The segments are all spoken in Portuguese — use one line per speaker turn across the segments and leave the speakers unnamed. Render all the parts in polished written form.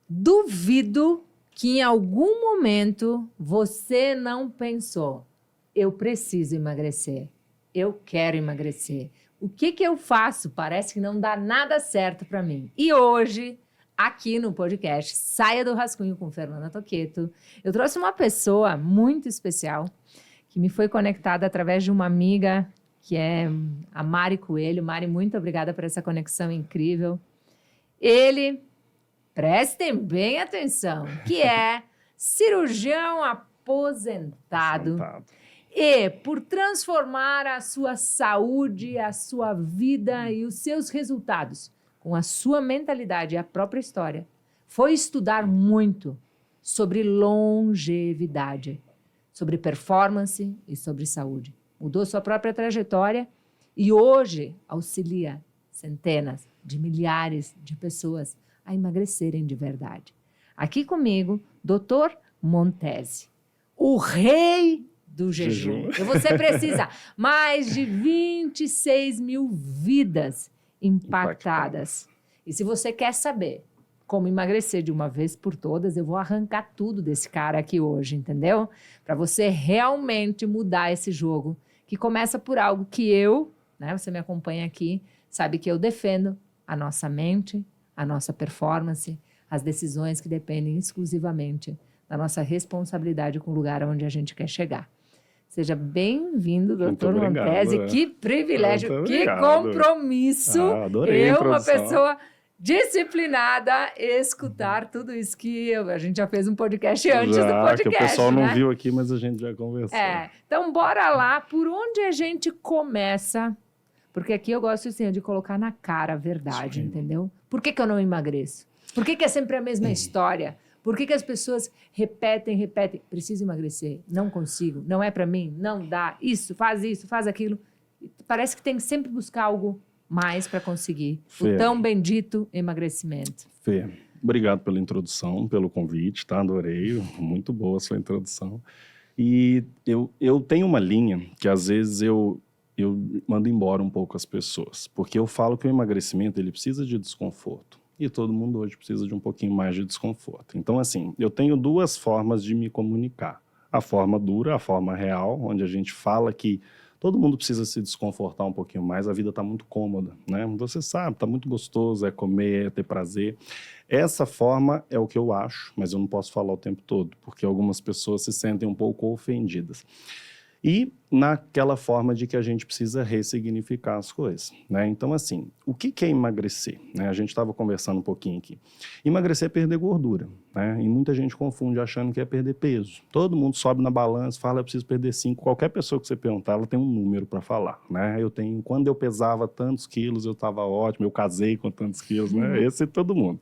Duvido que em algum momento você não pensou, eu preciso emagrecer, eu quero emagrecer. O que eu faço? Parece que não dá nada certo para mim. E hoje, aqui no podcast Saia do Rascunho com Fernanda Toqueto, eu trouxe uma pessoa muito especial que me foi conectada através de uma amiga que é a Mari Coelho. Mari, muito obrigada por essa conexão incrível. Ele, prestem bem atenção, que é cirurgião aposentado. E por transformar a sua saúde, a sua vida e os seus resultados com a sua mentalidade e a própria história, foi estudar muito sobre longevidade, sobre performance e sobre saúde. Mudou sua própria trajetória e hoje auxilia centenas de milhares de pessoas a emagrecerem de verdade. Aqui comigo, Dr. Montesi, o rei do jejum. E você precisa mais de 26 mil vidas impactadas. E se você quer saber como emagrecer de uma vez por todas, eu vou arrancar tudo desse cara aqui hoje, entendeu? Para você realmente mudar esse jogo, que começa por algo que você me acompanha aqui, sabe que eu defendo a nossa mente, a nossa performance, as decisões que dependem exclusivamente da nossa responsabilidade com o lugar onde a gente quer chegar. Seja bem-vindo, Dr. Montesi. Que privilégio, que compromisso.
Adorei a
uma pessoa disciplinada, escutar tudo isso que a gente já fez um podcast antes do podcast.
Que o pessoal não viu aqui, mas a gente já conversou.
Então, bora lá. Por onde a gente começa? Porque aqui eu gosto assim, de colocar na cara a verdade, entendeu? Por que eu não emagreço? Por que é sempre a mesma história? Por que as pessoas repetem? Preciso emagrecer, não consigo, não é para mim, não dá, isso, faz aquilo. Parece que tem que sempre buscar algo mais para conseguir. Fê, o tão bendito emagrecimento.
Fê, obrigado pela introdução, pelo convite, tá? Adorei, muito boa a sua introdução. E eu tenho uma linha que às vezes eu mando embora um pouco as pessoas, porque eu falo que o emagrecimento ele precisa de desconforto. E todo mundo hoje precisa de um pouquinho mais de desconforto. Então, assim, eu tenho duas formas de me comunicar. A forma dura, a forma real, onde a gente fala que todo mundo precisa se desconfortar um pouquinho mais, a vida está muito cômoda, né? Você sabe, está muito gostoso, é comer, é ter prazer. Essa forma é o que eu acho, mas eu não posso falar o tempo todo, porque algumas pessoas se sentem um pouco ofendidas. E naquela forma de que a gente precisa ressignificar as coisas, né? Então, assim, o que é emagrecer? Né? A gente estava conversando um pouquinho aqui. Emagrecer é perder gordura, né? E muita gente confunde achando que é perder peso. Todo mundo sobe na balança, fala, eu preciso perder 5. Qualquer pessoa que você perguntar, ela tem um número para falar, né? Quando eu pesava tantos quilos, eu estava ótimo, eu casei com tantos quilos, né? Esse é todo mundo.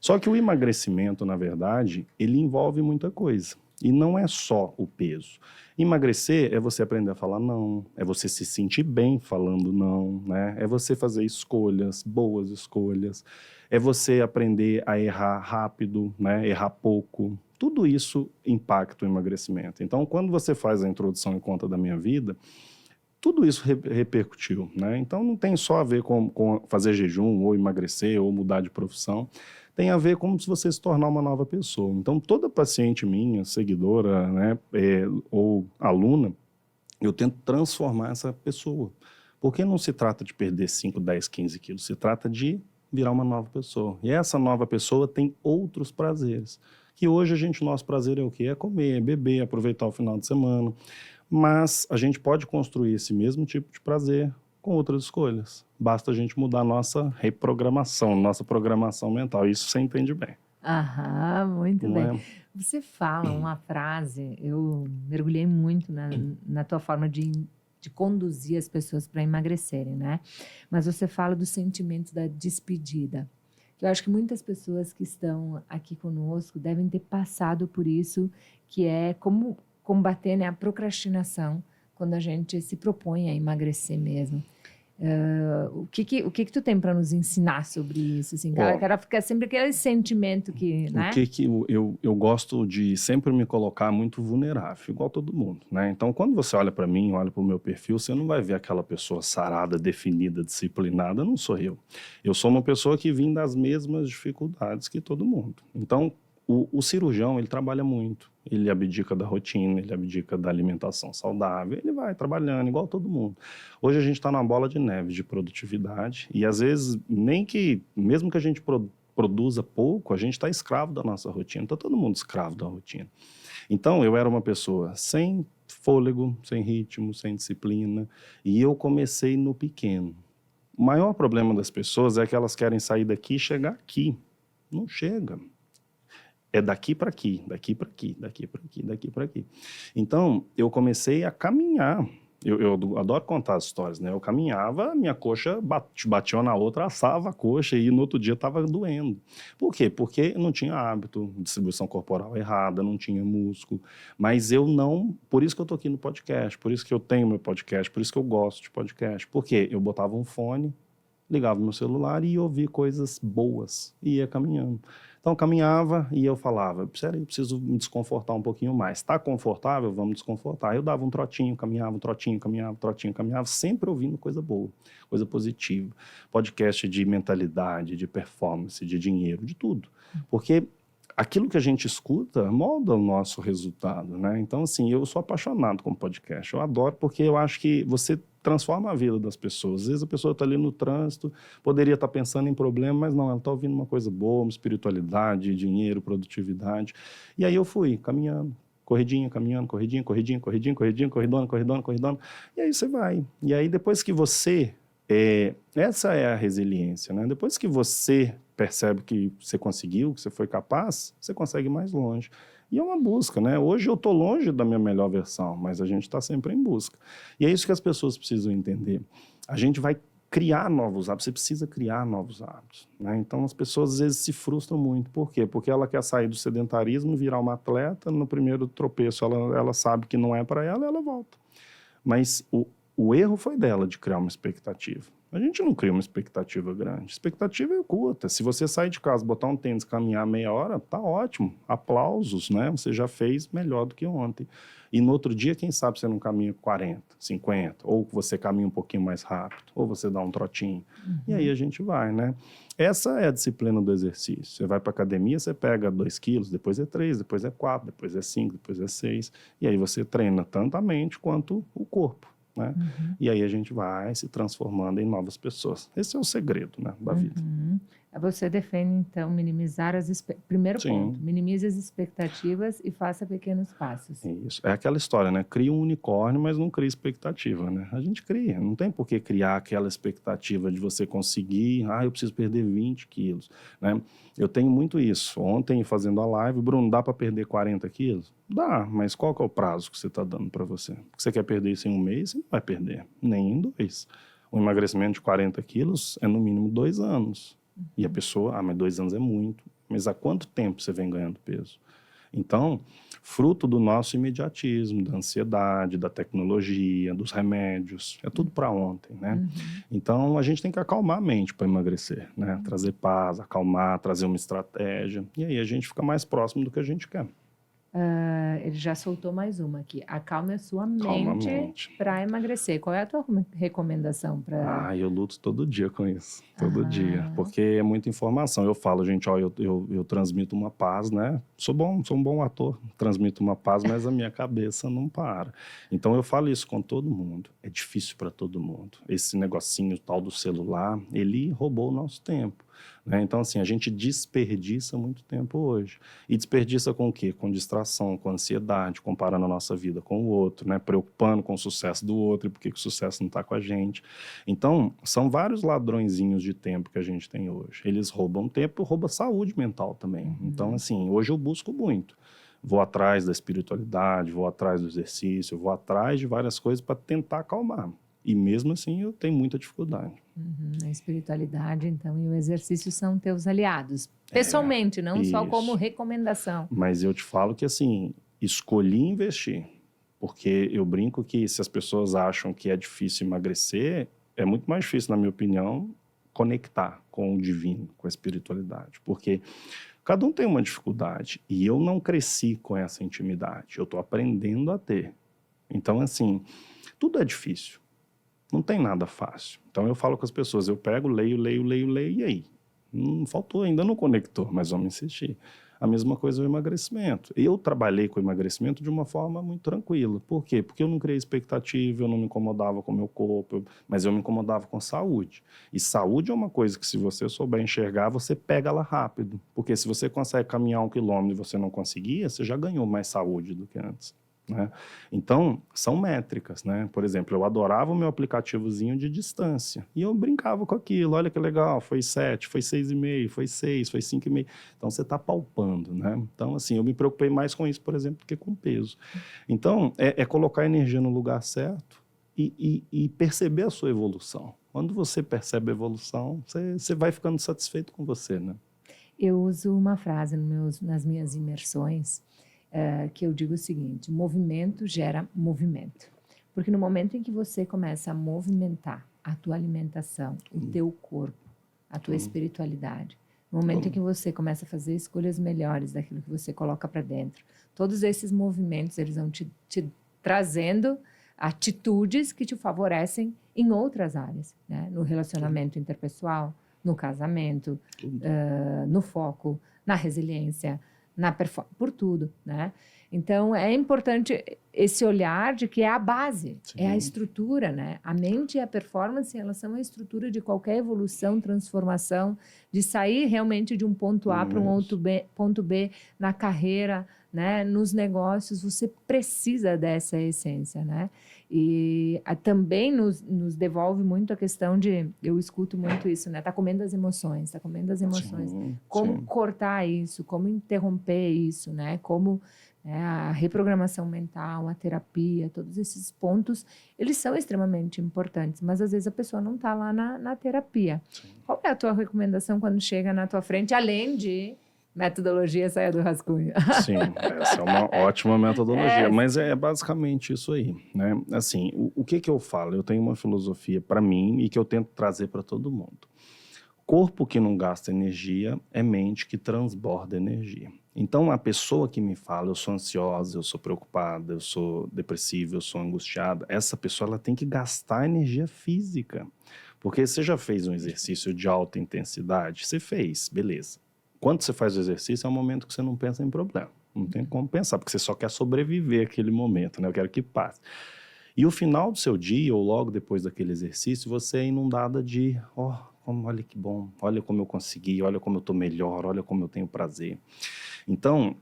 Só que o emagrecimento, na verdade, ele envolve muita coisa. E não é só o peso. Emagrecer é você aprender a falar não, é você se sentir bem falando não, né? É você fazer escolhas, boas escolhas, é você aprender a errar rápido, né? Errar pouco. Tudo isso impacta o emagrecimento. Então, quando você faz a introdução em Conta da Minha Vida, tudo isso repercutiu, né? Então, não tem só a ver com fazer jejum, ou emagrecer, ou mudar de profissão. Tem a ver como se você se tornar uma nova pessoa. Então, toda paciente minha, seguidora, né, ou aluna, eu tento transformar essa pessoa. Porque não se trata de perder 5, 10, 15 quilos, se trata de virar uma nova pessoa. E essa nova pessoa tem outros prazeres. Que hoje o nosso prazer é o quê? É comer, é beber, aproveitar o final de semana. Mas a gente pode construir esse mesmo tipo de prazer com outras escolhas. Basta a gente mudar a nossa reprogramação, nossa programação mental. Isso você entende bem.
Muito bem. Você fala uma frase, eu mergulhei muito na tua forma de conduzir as pessoas para emagrecerem, né? Mas você fala do sentimento da despedida. Eu acho que muitas pessoas que estão aqui conosco devem ter passado por isso, que é como combater, né, a procrastinação quando a gente se propõe a emagrecer mesmo. O que tu tem para nos ensinar sobre isso? Assim, cara, fica sempre aquele sentimento que, né?
Eu gosto de sempre me colocar muito vulnerável, igual todo mundo, né? Então, quando você olha para mim, olha para o meu perfil, você não vai ver aquela pessoa sarada, definida, disciplinada. Não sou eu. Eu sou uma pessoa que vem das mesmas dificuldades que todo mundo. Então, o cirurgião, ele trabalha muito. Ele abdica da rotina, ele abdica da alimentação saudável, ele vai trabalhando igual todo mundo. Hoje a gente está numa bola de neve de produtividade e às vezes mesmo que a gente produza pouco, a gente está escravo da nossa rotina. Está todo mundo escravo da rotina. Então eu era uma pessoa sem fôlego, sem ritmo, sem disciplina e eu comecei no pequeno. O maior problema das pessoas é que elas querem sair daqui e chegar aqui. Não chega. É daqui para aqui, daqui para aqui, daqui para aqui, daqui para aqui. Então, eu comecei a caminhar. Eu adoro contar as histórias, né? Eu caminhava, minha coxa batia uma na outra, assava a coxa e no outro dia estava doendo. Por quê? Porque não tinha hábito, distribuição corporal errada, não tinha músculo. Mas eu não... Por isso que eu estou aqui no podcast, por isso que eu tenho meu podcast, por isso que eu gosto de podcast. Por quê? Eu botava um fone, ligava meu celular e ia ouvir coisas boas e ia caminhando. Então, eu caminhava e eu falava, sério, eu preciso me desconfortar um pouquinho mais. Está confortável? Vamos desconfortar. Eu dava um trotinho, caminhava, um trotinho, caminhava, trotinho, caminhava, sempre ouvindo coisa boa, coisa positiva. Podcast de mentalidade, de performance, de dinheiro, de tudo. Porque aquilo que a gente escuta molda o nosso resultado, né? Então, assim, eu sou apaixonado com podcast. Eu adoro porque eu acho que você transforma a vida das pessoas. Às vezes a pessoa está ali no trânsito, poderia estar pensando em problema, mas não, ela está ouvindo uma coisa boa, uma espiritualidade, dinheiro, produtividade. E aí eu fui caminhando, corridinha, caminhando, corridinha, corridona. E aí você vai. E aí depois que você... essa é a resiliência, né? Depois que você percebe que você conseguiu, que você foi capaz, você consegue ir mais longe. E é uma busca, né? Hoje eu estou longe da minha melhor versão, mas a gente está sempre em busca. E é isso que as pessoas precisam entender. A gente vai criar novos hábitos, você precisa criar novos hábitos, né? Então as pessoas às vezes se frustram muito. Por quê? Porque ela quer sair do sedentarismo e virar uma atleta, no primeiro tropeço ela sabe que não é para ela, ela volta. Mas o erro foi dela de criar uma expectativa. A gente não cria uma expectativa grande. Expectativa é curta. Se você sair de casa, botar um tênis, caminhar meia hora, tá ótimo. Aplausos, né? Você já fez melhor do que ontem. E no outro dia, quem sabe você não caminha 40, 50, ou você caminha um pouquinho mais rápido, ou você dá um trotinho. E aí a gente vai, né? Essa é a disciplina do exercício. Você vai para academia, você pega 2 quilos, depois é 3, depois é 4, depois é 5, depois é 6. E aí você treina tanto a mente quanto o corpo. Né? E aí a gente vai se transformando em novas pessoas. Esse é o segredo, né, da vida.
Você defende, então, minimizar primeiro
Sim.
ponto, minimize as expectativas e faça pequenos passos.
Isso. É aquela história, né? Cria um unicórnio, mas não cria expectativa, né? A gente cria. Não tem por que criar aquela expectativa de você conseguir, eu preciso perder 20 quilos, né? Eu tenho muito isso. Ontem, fazendo a live, Bruno, dá para perder 40 quilos? Dá, mas qual que é o prazo que você está dando para você? Porque você quer perder isso em 1 mês, você não vai perder, nem em 2. O emagrecimento de 40 quilos é no mínimo 2 anos. E a pessoa, mas 2 anos é muito. Mas há quanto tempo você vem ganhando peso? Então, fruto do nosso imediatismo, da ansiedade, da tecnologia, dos remédios, é tudo para ontem, né? Então, a gente tem que acalmar a mente para emagrecer, né? Trazer paz, acalmar, trazer uma estratégia. E aí a gente fica mais próximo do que a gente quer.
Ele já soltou mais uma aqui. Acalme a sua mente para emagrecer. Qual é a tua recomendação para...
Eu luto todo dia com isso. Todo dia. Porque é muita informação. Eu falo, gente, eu transmito uma paz, né? Sou um bom ator. Transmito uma paz, mas a minha cabeça não para. Então, eu falo isso com todo mundo. É difícil para todo mundo. Esse negocinho tal do celular, ele roubou o nosso tempo. Né? Então, assim, a gente desperdiça muito tempo hoje. E desperdiça com o quê? Com distração, com ansiedade, comparando a nossa vida com o outro, né? Preocupando com o sucesso do outro e por que o sucesso não está com a gente. Então, são vários ladrõezinhos de tempo que a gente tem hoje. Eles roubam tempo e roubam saúde mental também. Então, assim, hoje eu busco muito. Vou atrás da espiritualidade, vou atrás do exercício, vou atrás de várias coisas para tentar acalmar. E mesmo assim eu tenho muita dificuldade.
A espiritualidade, então, e o exercício são teus aliados. Pessoalmente, não
isso.
só como recomendação.
Mas eu te falo que, assim, escolhi investir. Porque eu brinco que se as pessoas acham que é difícil emagrecer, é muito mais difícil, na minha opinião, conectar com o divino, com a espiritualidade, porque cada um tem uma dificuldade e eu não cresci com essa intimidade, eu estou aprendendo a ter. Então, assim, tudo é difícil, não tem nada fácil. Então, eu falo com as pessoas, eu pego, leio, e aí? Faltou, ainda não conectou, mas vamos insistir. A mesma coisa o emagrecimento. Eu trabalhei com o emagrecimento de uma forma muito tranquila. Por quê? Porque eu não criei expectativa, eu não me incomodava com o meu corpo, mas eu me incomodava com saúde. E saúde é uma coisa que, se você souber enxergar, você pega ela rápido. Porque se você consegue caminhar 1 quilômetro e você não conseguia, você já ganhou mais saúde do que antes, né? Então, são métricas, né? Por exemplo, eu adorava o meu aplicativozinho de distância. E eu brincava com aquilo. Olha que legal, foi 7, foi 6,5, foi 6, foi 5,5. Então, você está palpando, né? Então, assim, eu me preocupei mais com isso, por exemplo, do que com peso. Então, é colocar a energia no lugar certo e perceber a sua evolução. Quando você percebe a evolução, você vai ficando satisfeito com você, né?
Eu uso uma frase nas minhas imersões, que eu digo o seguinte: movimento gera movimento. Porque no momento em que você começa a movimentar a tua alimentação, o teu corpo, a tua espiritualidade, no momento em que você começa a fazer escolhas melhores daquilo que você coloca para dentro, todos esses movimentos, eles vão te trazendo atitudes que te favorecem em outras áreas, né? No relacionamento interpessoal, no casamento, no foco, na resiliência, na performance, por tudo, né? Então, é importante esse olhar de que é a base,
Sim.
é a estrutura, né? A mente e a performance, elas são a estrutura de qualquer evolução, transformação, de sair realmente de um ponto A para um outro ponto B na carreira, né? Nos negócios, você precisa dessa essência, né? E também nos devolve muito a questão de, eu escuto muito isso, né? Tá comendo as emoções, tá comendo as emoções.
Sim,
como
sim.
cortar isso, como interromper isso, né? Como a reprogramação mental, a terapia, todos esses pontos, eles são extremamente importantes, mas às vezes a pessoa não está lá na terapia.
Sim.
Qual é a tua recomendação quando chega na tua frente, além de metodologia saia do rascunho?
Sim, essa é uma ótima metodologia, mas é basicamente isso aí, né? Assim, o que eu falo? Eu tenho uma filosofia para mim e que eu tento trazer para todo mundo. Corpo que não gasta energia é mente que transborda energia. Então, a pessoa que me fala, eu sou ansiosa, eu sou preocupada, eu sou depressiva, eu sou angustiada, essa pessoa ela tem que gastar energia física. Porque você já fez um exercício de alta intensidade? Você fez, beleza. Quando você faz o exercício, é um momento que você não pensa em problema. Não tem como pensar, porque você só quer sobreviver aquele momento, né? Eu quero que passe. E o final do seu dia, ou logo depois daquele exercício, você é inundada de, olha que bom, olha como eu consegui, olha como eu estou melhor, olha como eu tenho prazer. Então,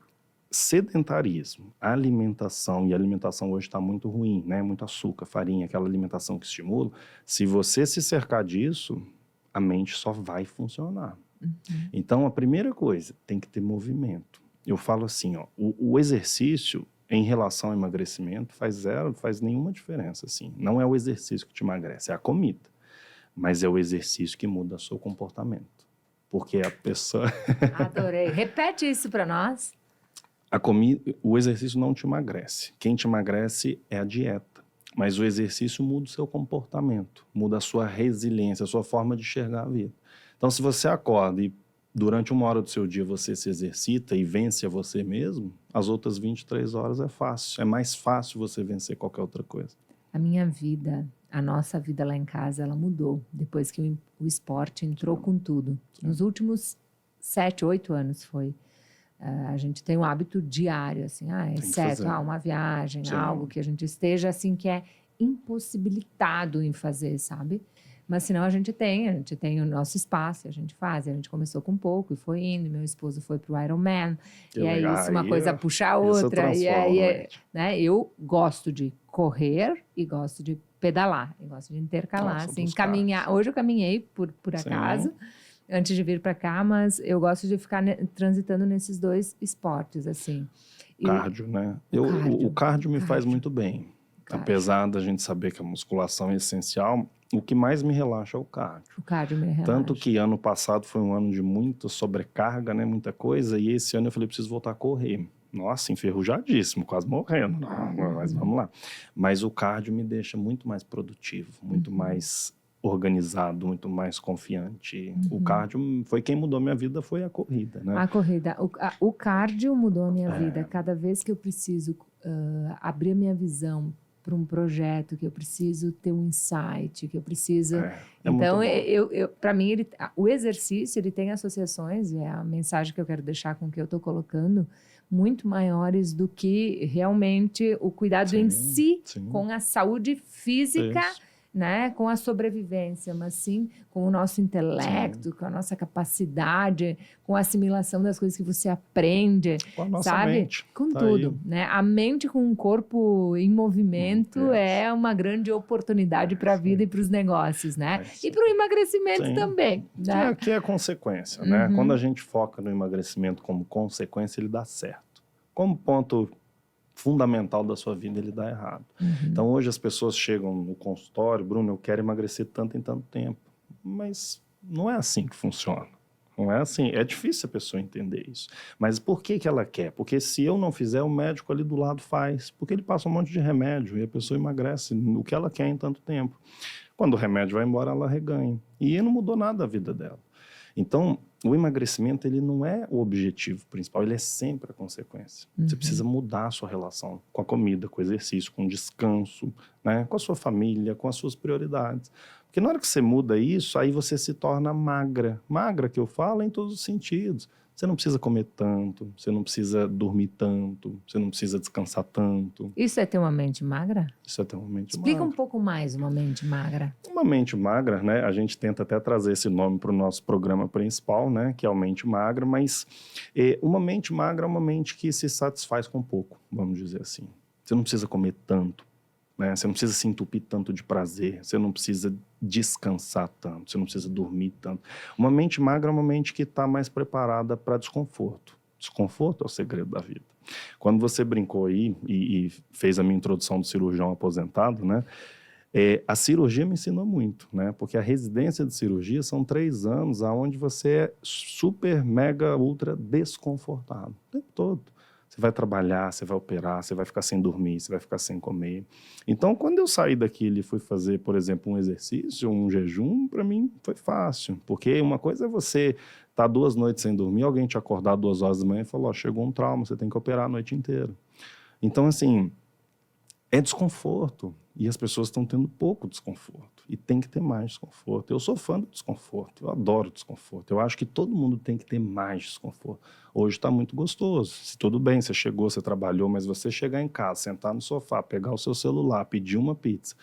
sedentarismo, alimentação, e a alimentação hoje está muito ruim, né? Muito açúcar, farinha, aquela alimentação que estimula. Se você se cercar disso, a mente só vai funcionar. Então, a primeira coisa, tem que ter movimento. Eu falo assim, o exercício em relação ao emagrecimento faz nenhuma diferença, assim. Não é o exercício que te emagrece, é a comida. Mas é o exercício que muda o seu comportamento. Porque a pessoa...
Adorei. Repete isso para nós.
O exercício não te emagrece. Quem te emagrece é a dieta. Mas o exercício muda o seu comportamento, muda a sua resiliência, a sua forma de enxergar a vida. Então, se você acorda e durante 1 hora do seu dia você se exercita e vence a você mesmo, as outras 23 horas é fácil. É mais fácil você vencer qualquer outra coisa.
A minha vida, a nossa vida lá em casa, ela mudou depois que o esporte entrou com tudo. Nos últimos 7, 8 anos foi. A gente tem um hábito diário, assim, exceto uma viagem, algo que a gente esteja, assim, que é impossibilitado em fazer, sabe? Mas senão a gente tem o nosso espaço, a gente faz. A gente começou com pouco e foi indo. Meu esposo foi pro Ironman. E é isso, uma coisa puxa a outra. E aí, né, eu gosto de correr e gosto de pedalar. Eu gosto de intercalar, assim, caminhar. Hoje eu caminhei por acaso, antes de vir para cá, mas eu gosto de ficar transitando nesses 2 esportes, assim.
Cardio, né? O cardio me faz muito bem. Apesar da gente saber que a musculação é essencial, o que mais me relaxa é o cardio.
O cardio me relaxa.
Tanto que ano passado foi um ano de muita sobrecarga, né? Muita coisa. E esse ano eu falei, preciso voltar a correr. Nossa, enferrujadíssimo, quase morrendo. Não, mas vamos lá. Mas o cardio me deixa muito mais produtivo, muito mais organizado, muito mais confiante. O cardio foi quem mudou minha vida, foi a corrida, né?
A corrida. O cardio mudou a minha vida. Cada vez que eu preciso abrir a minha visão para um projeto, que eu preciso ter um insight, que eu preciso... Então, para mim, o exercício, ele tem associações, e é a mensagem que eu quero deixar com o que eu estou colocando, muito maiores do que realmente o cuidado em si, com a saúde física, né, com a sobrevivência, mas sim com o nosso intelecto, com a nossa capacidade, com a assimilação das coisas que você aprende,
com a nossa
sabe?
mente.
Com tudo, né? A mente com o corpo em movimento é uma grande oportunidade para a vida e para os negócios, né? E para o emagrecimento também, né?
Que é consequência, né? Quando a gente foca no emagrecimento como consequência, ele dá certo. Como ponto fundamental da sua vida, ele dá errado. Então, hoje as pessoas chegam no consultório, Bruno, eu quero emagrecer tanto em tanto tempo. Mas não é assim que funciona. Não é assim. É difícil a pessoa entender isso. Mas por que ela quer? Porque se eu não fizer, o médico ali do lado faz. Porque ele passa um monte de remédio e a pessoa emagrece o que ela quer em tanto tempo. Quando o remédio vai embora, ela reganha. E não mudou nada a vida dela. Então, o emagrecimento, ele não é o objetivo principal, ele é sempre a consequência. Você precisa mudar a sua relação com a comida, com o exercício, com o descanso, né? Com a sua família, com as suas prioridades. Porque na hora que você muda isso, aí você se torna magra. Magra, que eu falo, em todos os sentidos. Você não precisa comer tanto, você não precisa dormir tanto, você não precisa descansar tanto.
Isso é ter uma mente magra?
Isso é ter uma mente
magra. Explica
um
pouco mais uma mente magra.
Uma mente magra, né? A gente tenta até trazer esse nome para o nosso programa principal, né? Que é o mente magra, mas uma mente magra é uma mente que se satisfaz com pouco, vamos dizer assim. Você não precisa comer tanto, né? Você não precisa se entupir tanto de prazer, você não precisa descansar tanto, você não precisa dormir tanto. Uma mente magra é uma mente que está mais preparada para desconforto. Desconforto é o segredo da vida. Quando você brincou aí e fez a minha introdução do cirurgião aposentado, né? A cirurgia me ensinou muito, né? Porque a residência de cirurgia são 3 anos onde você é super, mega, ultra desconfortável o tempo todo. Você vai trabalhar, você vai operar, você vai ficar sem dormir, você vai ficar sem comer. Então, quando eu saí daquilo e fui fazer, por exemplo, um exercício, um jejum, para mim foi fácil. Porque uma coisa é você estar 2 noites sem dormir, alguém te acordar 2 horas da manhã e falar, chegou um trauma, você tem que operar a noite inteira. Então, assim, é desconforto. E as pessoas estão tendo pouco desconforto. E tem que ter mais desconforto. Eu sou fã do desconforto. Eu adoro desconforto. Eu acho que todo mundo tem que ter mais desconforto. Hoje está muito gostoso. Se tudo bem, você chegou, você trabalhou, mas você chegar em casa, sentar no sofá, pegar o seu celular, pedir uma pizza,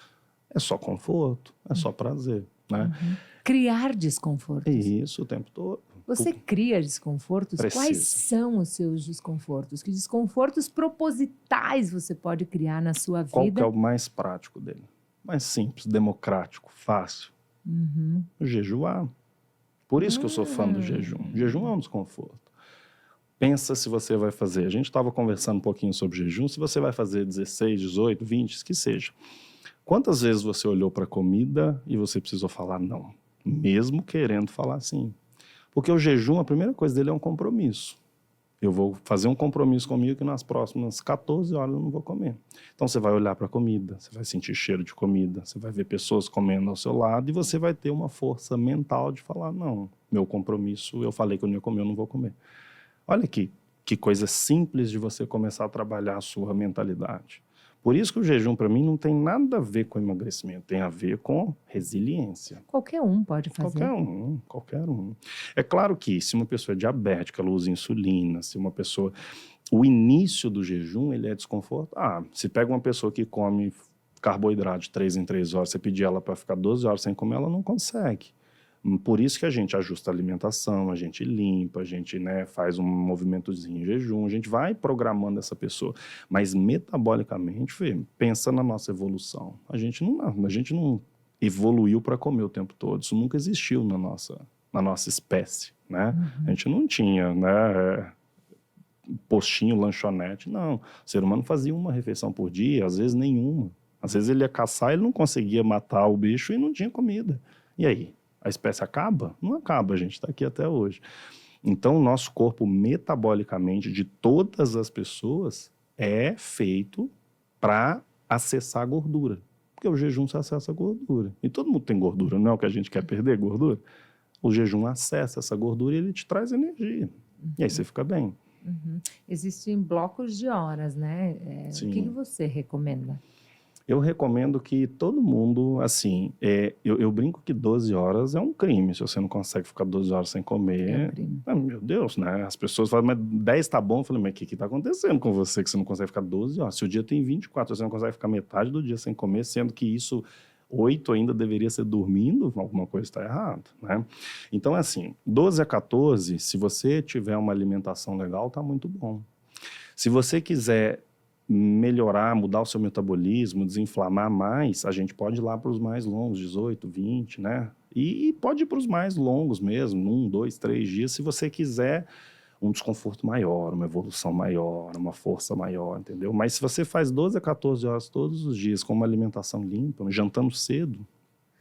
é só conforto, é só prazer, né?
Criar desconfortos.
Isso o tempo todo.
Você cria desconfortos?
Precisa.
Quais são os seus desconfortos? Que desconfortos propositais você pode criar na sua vida?
Qual que é o mais prático dele? Mais simples, democrático, fácil. Jejuar. Por isso que eu sou fã do jejum. Jejum é um desconforto. Pensa se você vai fazer. A gente estava conversando um pouquinho sobre jejum. Se você vai fazer 16, 18, 20, que seja. Quantas vezes você olhou para a comida e você precisou falar não? Mesmo querendo falar sim. Porque o jejum, a primeira coisa dele é um compromisso. Eu vou fazer um compromisso comigo que nas próximas 14 horas eu não vou comer. Então você vai olhar para a comida, você vai sentir cheiro de comida, você vai ver pessoas comendo ao seu lado e você vai ter uma força mental de falar, não, meu compromisso, eu falei que eu não ia comer, eu não vou comer. Olha aqui, que coisa simples de você começar a trabalhar a sua mentalidade. Por isso que o jejum, para mim, não tem nada a ver com emagrecimento, tem a ver com resiliência.
Qualquer um pode fazer.
Qualquer um. É claro que se uma pessoa é diabética, ela usa insulina, se uma pessoa... O início do jejum, ele é desconforto. Se pega uma pessoa que come carboidrato de 3 em 3 horas, você pedir ela para ficar 12 horas sem comer, ela não consegue. Por isso que a gente ajusta a alimentação, a gente limpa, a gente, né, faz um movimentozinho em jejum, a gente vai programando essa pessoa. Mas metabolicamente, pensa na nossa evolução. A gente não evoluiu para comer o tempo todo. Isso nunca existiu na nossa espécie, né? A gente não tinha, né, postinho, lanchonete, não. O ser humano fazia uma refeição por dia, às vezes nenhuma. Às vezes ele ia caçar, ele não conseguia matar o bicho e não tinha comida. E aí? A espécie acaba? Não acaba, a gente está aqui até hoje. Então, o nosso corpo, metabolicamente, de todas as pessoas, é feito para acessar a gordura. Porque o jejum você acessa a gordura. E todo mundo tem gordura, não é o que a gente quer perder, gordura? O jejum acessa essa gordura e ele te traz energia. E aí você fica bem.
Existem blocos de horas, né? O que você recomenda?
Eu recomendo que todo mundo, assim, eu brinco que 12 horas é um crime. Se você não consegue ficar 12 horas sem comer, meu Deus, né? As pessoas falam, mas 10 tá bom. Eu falei, mas o que tá acontecendo com você que você não consegue ficar 12 horas? Se o dia tem 24, você não consegue ficar metade do dia sem comer, sendo que isso 8 ainda deveria ser dormindo, alguma coisa está errada, né? Então, assim, 12 a 14, se você tiver uma alimentação legal, tá muito bom. Se você quiser melhorar, mudar o seu metabolismo, desinflamar mais, a gente pode ir lá para os mais longos, 18, 20, né? E pode ir para os mais longos mesmo, 1, 2, 3 dias, se você quiser um desconforto maior, uma evolução maior, uma força maior, entendeu? Mas se você faz 12 a 14 horas todos os dias com uma alimentação limpa, jantando cedo,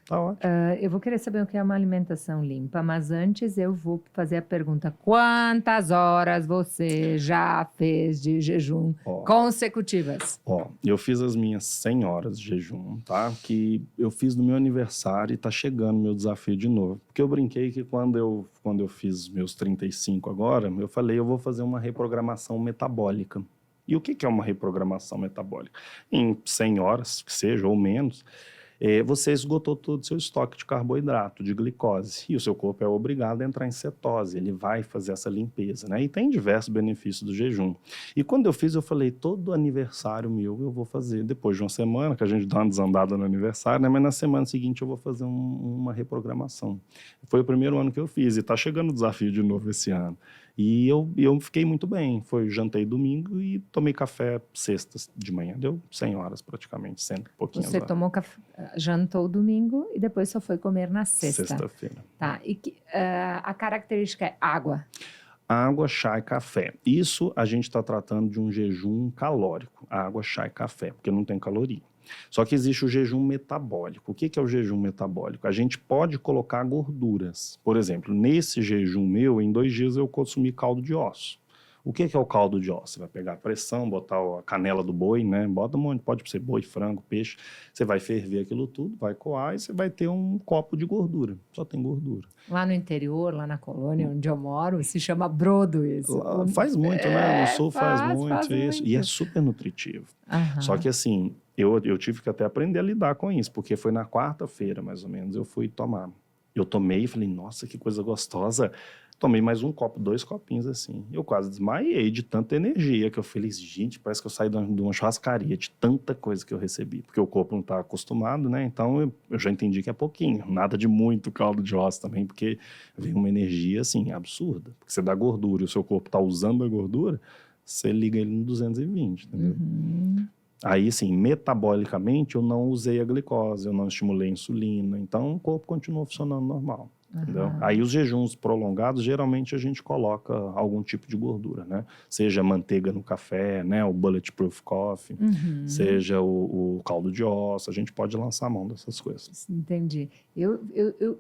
tá ótimo.
Eu vou querer saber o que é uma alimentação limpa, mas antes eu vou fazer a pergunta: quantas horas você já fez de jejum consecutivas?
Eu fiz as minhas 100 horas de jejum, tá? Que eu fiz no meu aniversário e tá chegando meu desafio de novo. Porque eu brinquei que quando eu fiz meus 35 agora, eu falei, eu vou fazer uma reprogramação metabólica. E o que é uma reprogramação metabólica? Em 100 horas, que seja, ou menos, você esgotou todo o seu estoque de carboidrato, de glicose, e o seu corpo é obrigado a entrar em cetose, ele vai fazer essa limpeza, né? E tem diversos benefícios do jejum. E quando eu fiz, eu falei, todo aniversário meu eu vou fazer, depois de uma semana, que a gente dá uma desandada no aniversário, né? Mas na semana seguinte eu vou fazer uma reprogramação. Foi o primeiro ano que eu fiz, e tá chegando o desafio de novo esse ano. E eu fiquei muito bem. Jantei domingo e tomei café sexta de manhã. Deu 100 horas praticamente, 100 e pouquinhas
Você tomou café, jantou domingo e depois só foi comer na sexta.
Sexta-feira.
Tá. E a característica é água?
Água, chá e café. Isso a gente está tratando de um jejum calórico. Água, chá e café, porque não tem caloria. Só que existe o jejum metabólico. O que é o jejum metabólico? A gente pode colocar gorduras. Por exemplo, nesse jejum meu, em 2 dias eu consumi caldo de osso. O que é o caldo de osso? Você vai pegar a pressão, botar a canela do boi, né? Bota um monte, pode ser boi, frango, peixe. Você vai ferver aquilo tudo, vai coar e você vai ter um copo de gordura. Só tem gordura.
Lá no interior, lá na colônia onde eu moro, se chama brodo isso.
Lá, faz muito, né? No sul faz muito isso.
Muito.
E é super nutritivo.
Aham.
Só que assim, eu tive que até aprender a lidar com isso, porque foi na quarta-feira, mais ou menos, eu fui tomar. Eu tomei e falei, nossa, que coisa gostosa. Tomei mais um copo, 2 copinhos assim. Eu quase desmaiei de tanta energia que eu falei, gente, parece que eu saí de uma churrascaria, de tanta coisa que eu recebi. Porque o corpo não está acostumado, né? Então eu já entendi que é pouquinho. Nada de muito caldo de osso também, porque vem uma energia assim, absurda. Porque você dá gordura e o seu corpo está usando a gordura, você liga ele no 220, entendeu? Aí, assim, metabolicamente, eu não usei a glicose, eu não estimulei a insulina, então o corpo continuou funcionando normal, entendeu? Aí, os jejuns prolongados, geralmente a gente coloca algum tipo de gordura, né? Seja manteiga no café, né? O bulletproof coffee, seja o caldo de osso, a gente pode lançar a mão dessas coisas.
Entendi. Eu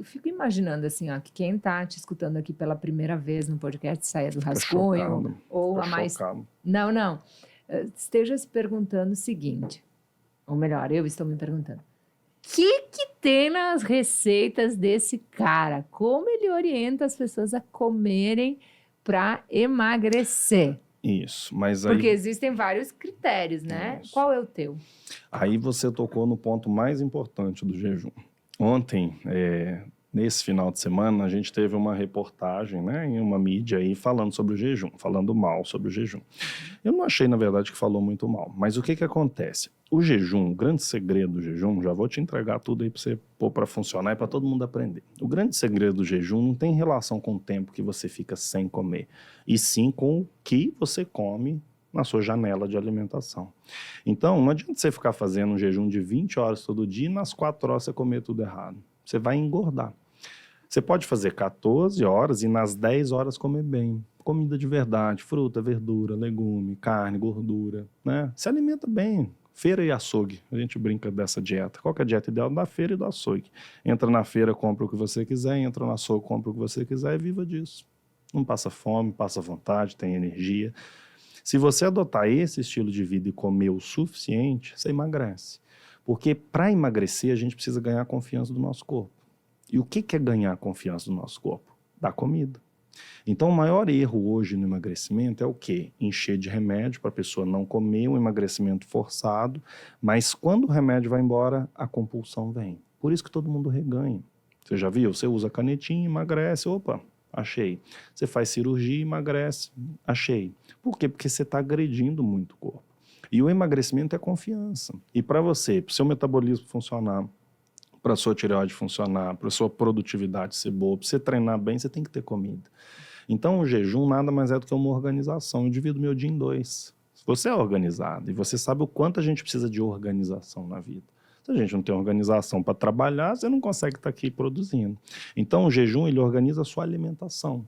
fico imaginando, assim, ó, que quem está te escutando aqui pela primeira vez no podcast Saia do Rascunho,
chocado,
ou a mais... Não. Esteja se perguntando o seguinte, ou melhor, eu estou me perguntando, o que tem nas receitas desse cara? Como ele orienta as pessoas a comerem para emagrecer?
Isso, mas aí...
Porque existem vários critérios, né?
Isso.
Qual é o teu?
Aí você tocou no ponto mais importante do jejum. Ontem, nesse final de semana, a gente teve uma reportagem, né, em uma mídia aí falando sobre o jejum, falando mal sobre o jejum. Eu não achei, na verdade, que falou muito mal. Mas o que acontece? O jejum, o grande segredo do jejum, já vou te entregar tudo aí para você pôr para funcionar e para todo mundo aprender. O grande segredo do jejum não tem relação com o tempo que você fica sem comer, e sim com o que você come na sua janela de alimentação. Então, não adianta você ficar fazendo um jejum de 20 horas todo dia e nas 4 horas você comer tudo errado. Você vai engordar. Você pode fazer 14 horas e nas 10 horas comer bem. Comida de verdade, fruta, verdura, legume, carne, gordura, né? Se alimenta bem. Feira e açougue, a gente brinca dessa dieta. Qual que é a dieta ideal? Da feira e do açougue. Entra na feira, compra o que você quiser, entra no açougue, compra o que você quiser e viva disso. Não passa fome, passa vontade, tem energia. Se você adotar esse estilo de vida e comer o suficiente, você emagrece. Porque para emagrecer, a gente precisa ganhar a confiança do nosso corpo. E o que é ganhar a confiança do nosso corpo? Da comida. Então, o maior erro hoje no emagrecimento é o quê? Encher de remédio para a pessoa não comer, um emagrecimento forçado, mas quando o remédio vai embora, a compulsão vem. Por isso que todo mundo reganha. Você já viu? Você usa canetinha, emagrece, opa, achei. Você faz cirurgia, emagrece, achei. Por quê? Porque você está agredindo muito o corpo. E o emagrecimento é confiança. E para você, para o seu metabolismo funcionar, para a sua tireoide funcionar, para a sua produtividade ser boa, para você treinar bem, você tem que ter comida. Então, o jejum nada mais é do que uma organização. Eu divido meu dia em 2. Se você é organizado e você sabe o quanto a gente precisa de organização na vida. Se a gente não tem organização para trabalhar, você não consegue estar aqui produzindo. Então, o jejum, ele organiza a sua alimentação.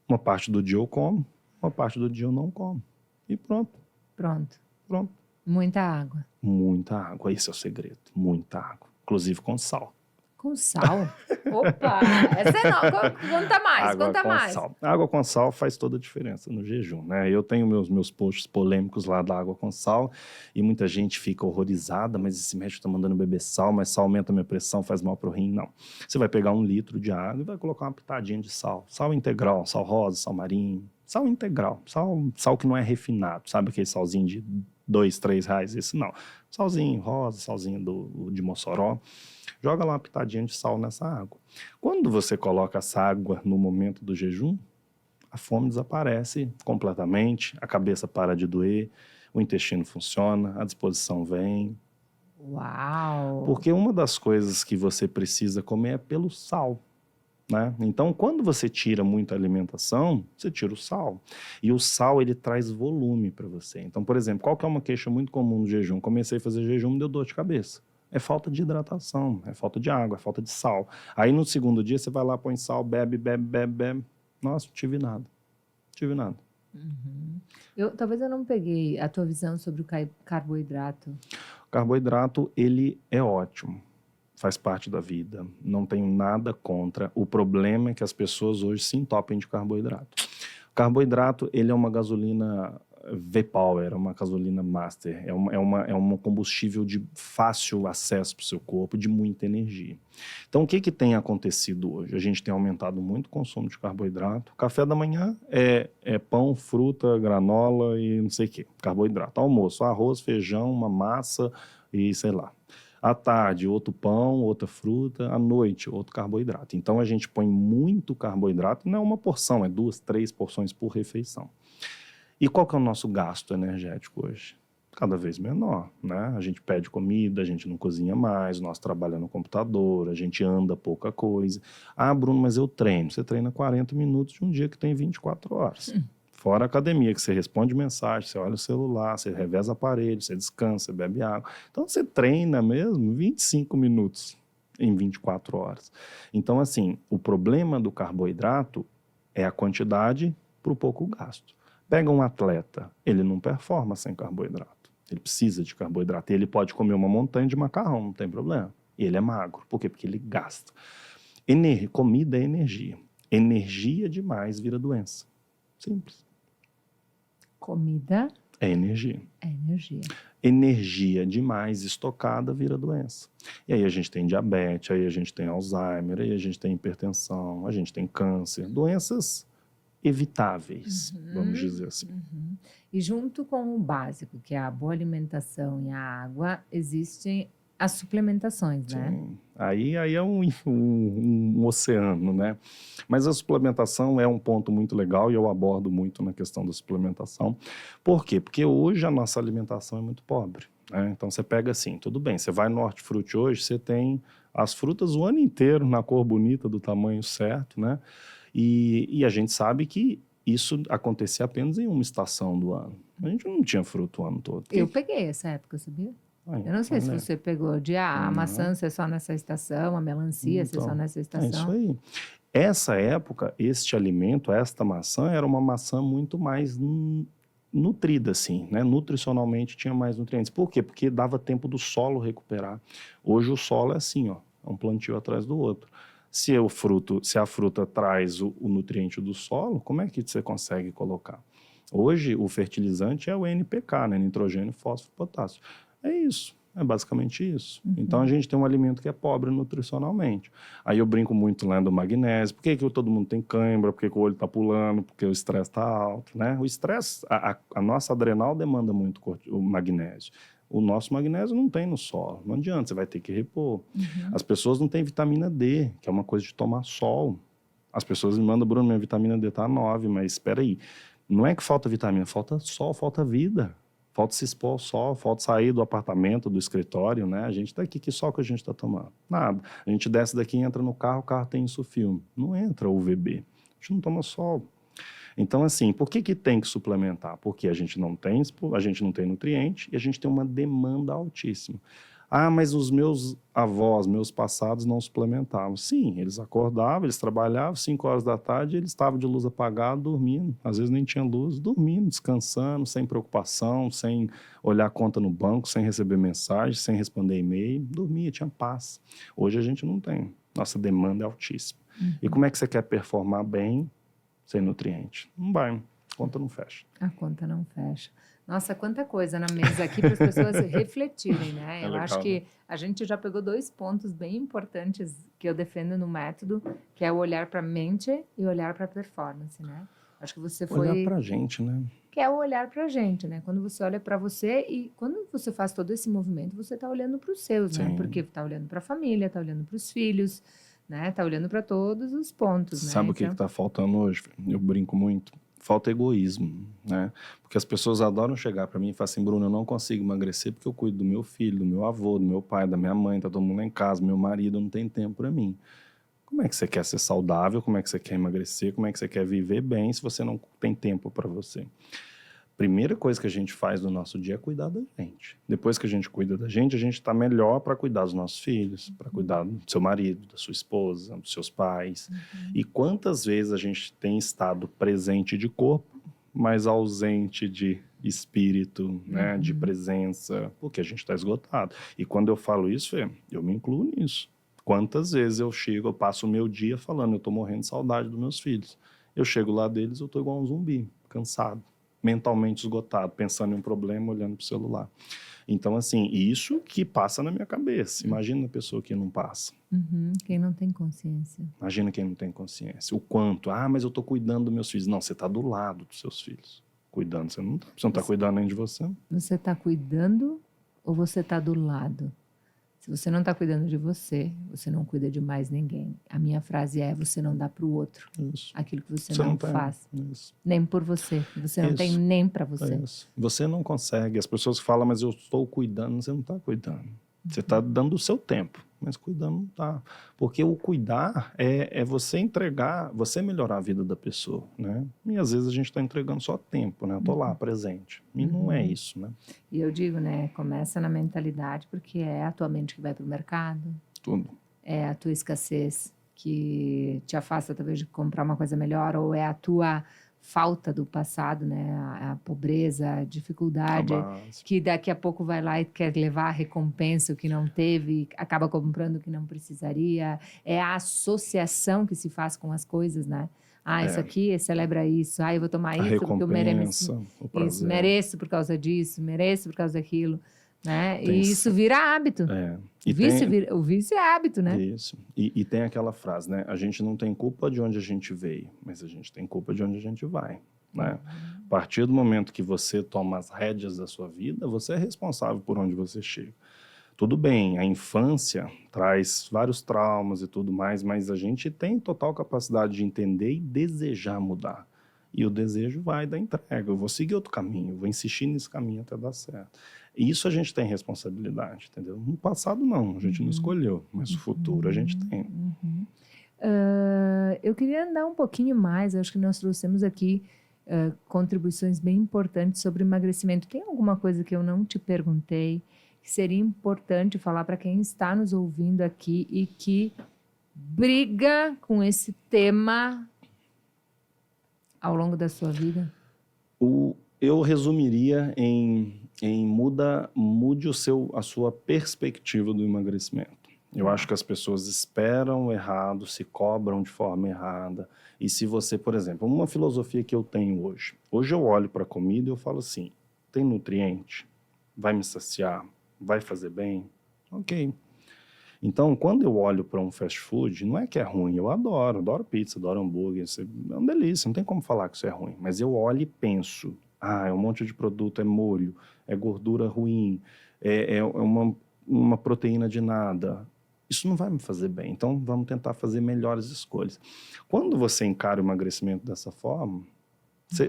Uma parte do dia eu como, uma parte do dia eu não como. E pronto.
Pronto.
Pronto.
Muita água.
Muita água, esse é o segredo. Muita água. Inclusive com sal.
Com sal? Opa! Essa é nova. Conta mais,
Água
conta
com
mais.
sal. Água com sal faz toda a diferença no jejum, né? Eu tenho meus posts polêmicos lá da água com sal e muita gente fica horrorizada, mas esse médico tá mandando beber sal, mas sal aumenta a minha pressão, faz mal pro rim. Não. Você vai pegar 1 litro de água e vai colocar uma pitadinha de sal. Sal integral, sal rosa, sal marinho. Sal integral, sal que não é refinado, sabe aquele salzinho de R$2, R$3, esse não. Salzinho rosa, salzinho de Mossoró. Joga lá uma pitadinha de sal nessa água. Quando você coloca essa água no momento do jejum, a fome desaparece completamente, a cabeça para de doer, o intestino funciona, a disposição vem.
Uau!
Porque uma das coisas que você precisa comer é pelo sal. Né? Então, quando você tira muita alimentação, você tira o sal. E o sal, ele traz volume para você. Então, por exemplo, qual que é uma queixa muito comum no jejum? Comecei a fazer jejum, me deu dor de cabeça. É falta de hidratação, é falta de água, é falta de sal. Aí, no segundo dia, você vai lá, põe sal, bebe, bebe, bebe, bebe. Nossa, não tive nada. Não tive nada.
Uhum. Talvez eu não peguei a tua visão sobre o carboidrato.
O carboidrato, ele é ótimo. Faz parte da vida, não tenho nada contra. O problema é que as pessoas hoje se entopem de carboidrato. O carboidrato, ele é uma gasolina V-Power, é uma gasolina Master, é um combustível de fácil acesso para o seu corpo, de muita energia. Então, o que tem acontecido hoje? A gente tem aumentado muito o consumo de carboidrato. Café da manhã é pão, fruta, granola e não sei o que, carboidrato. Almoço, arroz, feijão, uma massa e sei lá. À tarde, outro pão, outra fruta. À noite, outro carboidrato. Então, a gente põe muito carboidrato. Não é uma porção, é 2, 3 porções por refeição. E qual que é o nosso gasto energético hoje? Cada vez menor, né? A gente pede comida, a gente não cozinha mais, nós trabalhamos no computador, a gente anda pouca coisa. Ah, Bruno, mas eu treino. Você treina 40 minutos de um dia que tem 24 horas. Fora a academia, que você responde mensagem, você olha o celular, você reveza aparelho, você descansa, você bebe água. Então, você treina mesmo 25 minutos em 24 horas. Então, assim, o problema do carboidrato é a quantidade para o pouco gasto. Pega um atleta, ele não performa sem carboidrato. Ele precisa de carboidrato. E ele pode comer uma montanha de macarrão, não tem problema. E ele é magro. Por quê? Porque ele gasta. Comida é energia. Energia demais vira doença. Simples.
Comida
é energia.
É energia.
Energia demais estocada vira doença. E aí a gente tem diabetes, aí a gente tem Alzheimer, aí a gente tem hipertensão, a gente tem câncer. Doenças evitáveis, vamos dizer assim.
Uhum. E junto com o básico, que é a boa alimentação e a água, existem as suplementações, né?
Sim. Aí é um oceano, né? Mas a suplementação é um ponto muito legal e eu abordo muito na questão da suplementação. Por quê? Porque hoje a nossa alimentação é muito pobre, né? Então você pega assim, tudo bem, você vai no hortifruti hoje, você tem as frutas o ano inteiro na cor bonita, do tamanho certo, né? E a gente sabe que isso acontecia apenas em uma estação do ano. A gente não tinha fruta o ano todo.
Eu peguei essa época, sabia? Eu não sei se você pegou a maçã ser só nessa estação, a melancia ser só nessa estação.
É isso aí. Essa época, este alimento, esta maçã, era uma maçã muito mais nutrida, assim, né? Nutricionalmente tinha mais nutrientes. Por quê? Porque dava tempo do solo recuperar. Hoje o solo é assim, ó, é um plantio atrás do outro. Se a fruta traz o nutriente do solo, como é que você consegue colocar? Hoje, o fertilizante é o NPK, né? Nitrogênio, fósforo, potássio. É isso. É basicamente isso. Então, a gente tem um alimento que é pobre nutricionalmente. Aí eu brinco muito lá do magnésio. Por que todo mundo tem cãibra? Por que o olho está pulando? Porque o estresse está alto, né? O estresse, a nossa adrenal demanda muito o magnésio. O nosso magnésio não tem no solo. Não adianta, você vai ter que repor. As pessoas não têm vitamina D, que é uma coisa de tomar sol. As pessoas me mandam, Bruno, minha vitamina D está 9, mas espera aí. Não é que falta vitamina, falta sol, falta vida. Falta se expor ao sol, falta sair do apartamento, do escritório, né? A gente tá aqui, que sol que a gente está tomando? Nada. A gente desce daqui, entra no carro, o carro tem insufilme. Não entra UVB. A gente não toma sol. Então, assim, por que tem que suplementar? Porque a gente não tem nutriente e a gente tem uma demanda altíssima. Ah, mas os meus avós, meus passados não suplementavam. Sim, eles acordavam, eles trabalhavam, 5 horas da tarde, eles estavam de luz apagada, dormindo. Às vezes nem tinha luz, dormindo, descansando, sem preocupação, sem olhar a conta no banco, sem receber mensagem, sem responder e-mail. Dormia, tinha paz. Hoje a gente não tem. Nossa demanda é altíssima. E como é que você quer performar bem sem nutriente? Não vai, a conta não fecha.
A conta não fecha. Nossa, quanta coisa na mesa aqui para as pessoas refletirem, né? Eu
legal,
acho que
né?
a gente já pegou 2 pontos bem importantes que eu defendo no método, que é o olhar para a mente e olhar para a performance, né? Acho que você foi...
Olhar pra gente, né?
Que é o olhar para a gente, né? Quando você olha para você e quando você faz todo esse movimento, você está olhando para os seus, né?
Sim.
Porque está olhando para a família, está olhando para os filhos, né? Está olhando para todos os pontos, né?
Sabe o que está faltando hoje? Eu brinco muito. Falta egoísmo, né? Porque as pessoas adoram chegar para mim e falar assim, Bruno, eu não consigo emagrecer porque eu cuido do meu filho, do meu avô, do meu pai, da minha mãe, tá todo mundo lá em casa, meu marido não tem tempo para mim. Como é que você quer ser saudável? Como é que você quer emagrecer? Como é que você quer viver bem se você não tem tempo para você? Primeira coisa que a gente faz no nosso dia é cuidar da gente. Depois que a gente cuida da gente está melhor para cuidar dos nossos filhos, para cuidar do seu marido, da sua esposa, dos seus pais. E quantas vezes a gente tem estado presente de corpo, mas ausente de espírito, né, de presença, porque a gente está esgotado. E quando eu falo isso, eu me incluo nisso. Quantas vezes eu passo o meu dia falando, eu estou morrendo de saudade dos meus filhos. Eu chego lá deles, eu estou igual um zumbi, cansado, mentalmente esgotado, pensando em um problema, olhando para o celular. Então, assim, isso que passa na minha cabeça. Imagina a pessoa que não passa.
Quem não tem consciência.
Imagina quem não tem consciência. O quanto, mas eu estou cuidando dos meus filhos. Não, você está do lado dos seus filhos. Cuidando, você não está cuidando nem de você.
Você está cuidando ou você está do lado? Se você não está cuidando de você, você não cuida de mais ninguém. A minha frase é, você não dá para o outro
Isso.
aquilo que você não faz.
Isso.
Nem por você. Você não tem nem para você.
Isso. Você não consegue. As pessoas falam, mas eu estou cuidando. Você não está cuidando. Você está dando o seu tempo, mas cuidando não está. Porque o cuidar é você entregar, você melhorar a vida da pessoa, né? E às vezes a gente está entregando só tempo, né? Eu estou lá, presente. E não é isso, né?
E eu digo, né? Começa na mentalidade, porque é a tua mente que vai para o mercado.
Tudo.
É a tua escassez que te afasta talvez de comprar uma coisa melhor, ou é a tua falta do passado, né? A pobreza, a dificuldade, que daqui a pouco vai lá e quer levar a recompensa, o que não teve, acaba comprando o que não precisaria. É a associação que se faz com as coisas, né? Isso aqui celebra isso. Eu vou tomar isso porque eu mereço. Isso, mereço por causa disso, mereço por causa daquilo. Né? E isso vira hábito. O vício é hábito, né?
Isso. E tem aquela frase, né? A gente não tem culpa de onde a gente veio, mas a gente tem culpa de onde a gente vai. Né? A partir do momento que você toma as rédeas da sua vida, você é responsável por onde você chega. Tudo bem, a infância traz vários traumas e tudo mais, mas a gente tem total capacidade de entender e desejar mudar. E o desejo vai da entrega. Eu vou seguir outro caminho, eu vou insistir nesse caminho até dar certo. E isso a gente tem responsabilidade, entendeu? No passado, não, a gente não escolheu, mas no futuro a gente tem.
Eu queria andar um pouquinho mais, acho que nós trouxemos aqui contribuições bem importantes sobre emagrecimento. Tem alguma coisa que eu não te perguntei, que seria importante falar para quem está nos ouvindo aqui e que briga com esse tema ao longo da sua vida?
Eu resumiria em mude a sua perspectiva do emagrecimento. Eu acho que as pessoas esperam errado, se cobram de forma errada. E se você, por exemplo, uma filosofia que eu tenho hoje eu olho para a comida e eu falo assim, tem nutriente? Vai me saciar? vai fazer bem? Ok. Então, quando eu olho para um fast food, não é que é ruim, eu adoro pizza, adoro hambúrguer, é uma delícia, não tem como falar que isso é ruim. Mas eu olho e penso, é um monte de produto, é molho, é gordura ruim, é uma proteína de nada. Isso não vai me fazer bem, então vamos tentar fazer melhores escolhas. Quando você encara o emagrecimento dessa forma,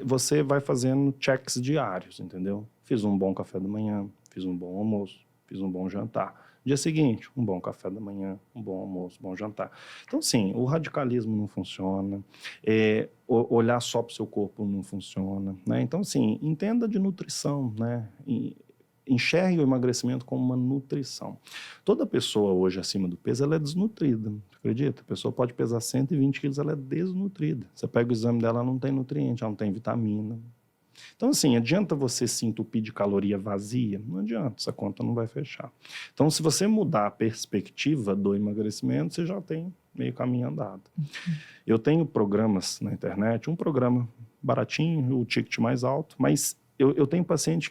você vai fazendo checks diários, entendeu? Fiz um bom café da manhã, fiz um bom almoço, fiz um bom jantar. Dia seguinte, um bom café da manhã, um bom almoço, um bom jantar. Então, sim, o radicalismo não funciona, olhar só para o seu corpo não funciona, né? Então, sim, entenda de nutrição, né? Enxergue o emagrecimento como uma nutrição. Toda pessoa hoje acima do peso, ela é desnutrida, acredita? A pessoa pode pesar 120 quilos, ela é desnutrida. Você pega o exame dela, ela não tem nutriente, ela não tem vitamina. Então, assim, adianta você se entupir de caloria vazia? Não adianta, essa conta não vai fechar. Então, se você mudar a perspectiva do emagrecimento, você já tem meio caminho andado. Eu tenho programas na internet, um programa baratinho, o ticket mais alto, mas eu tenho paciente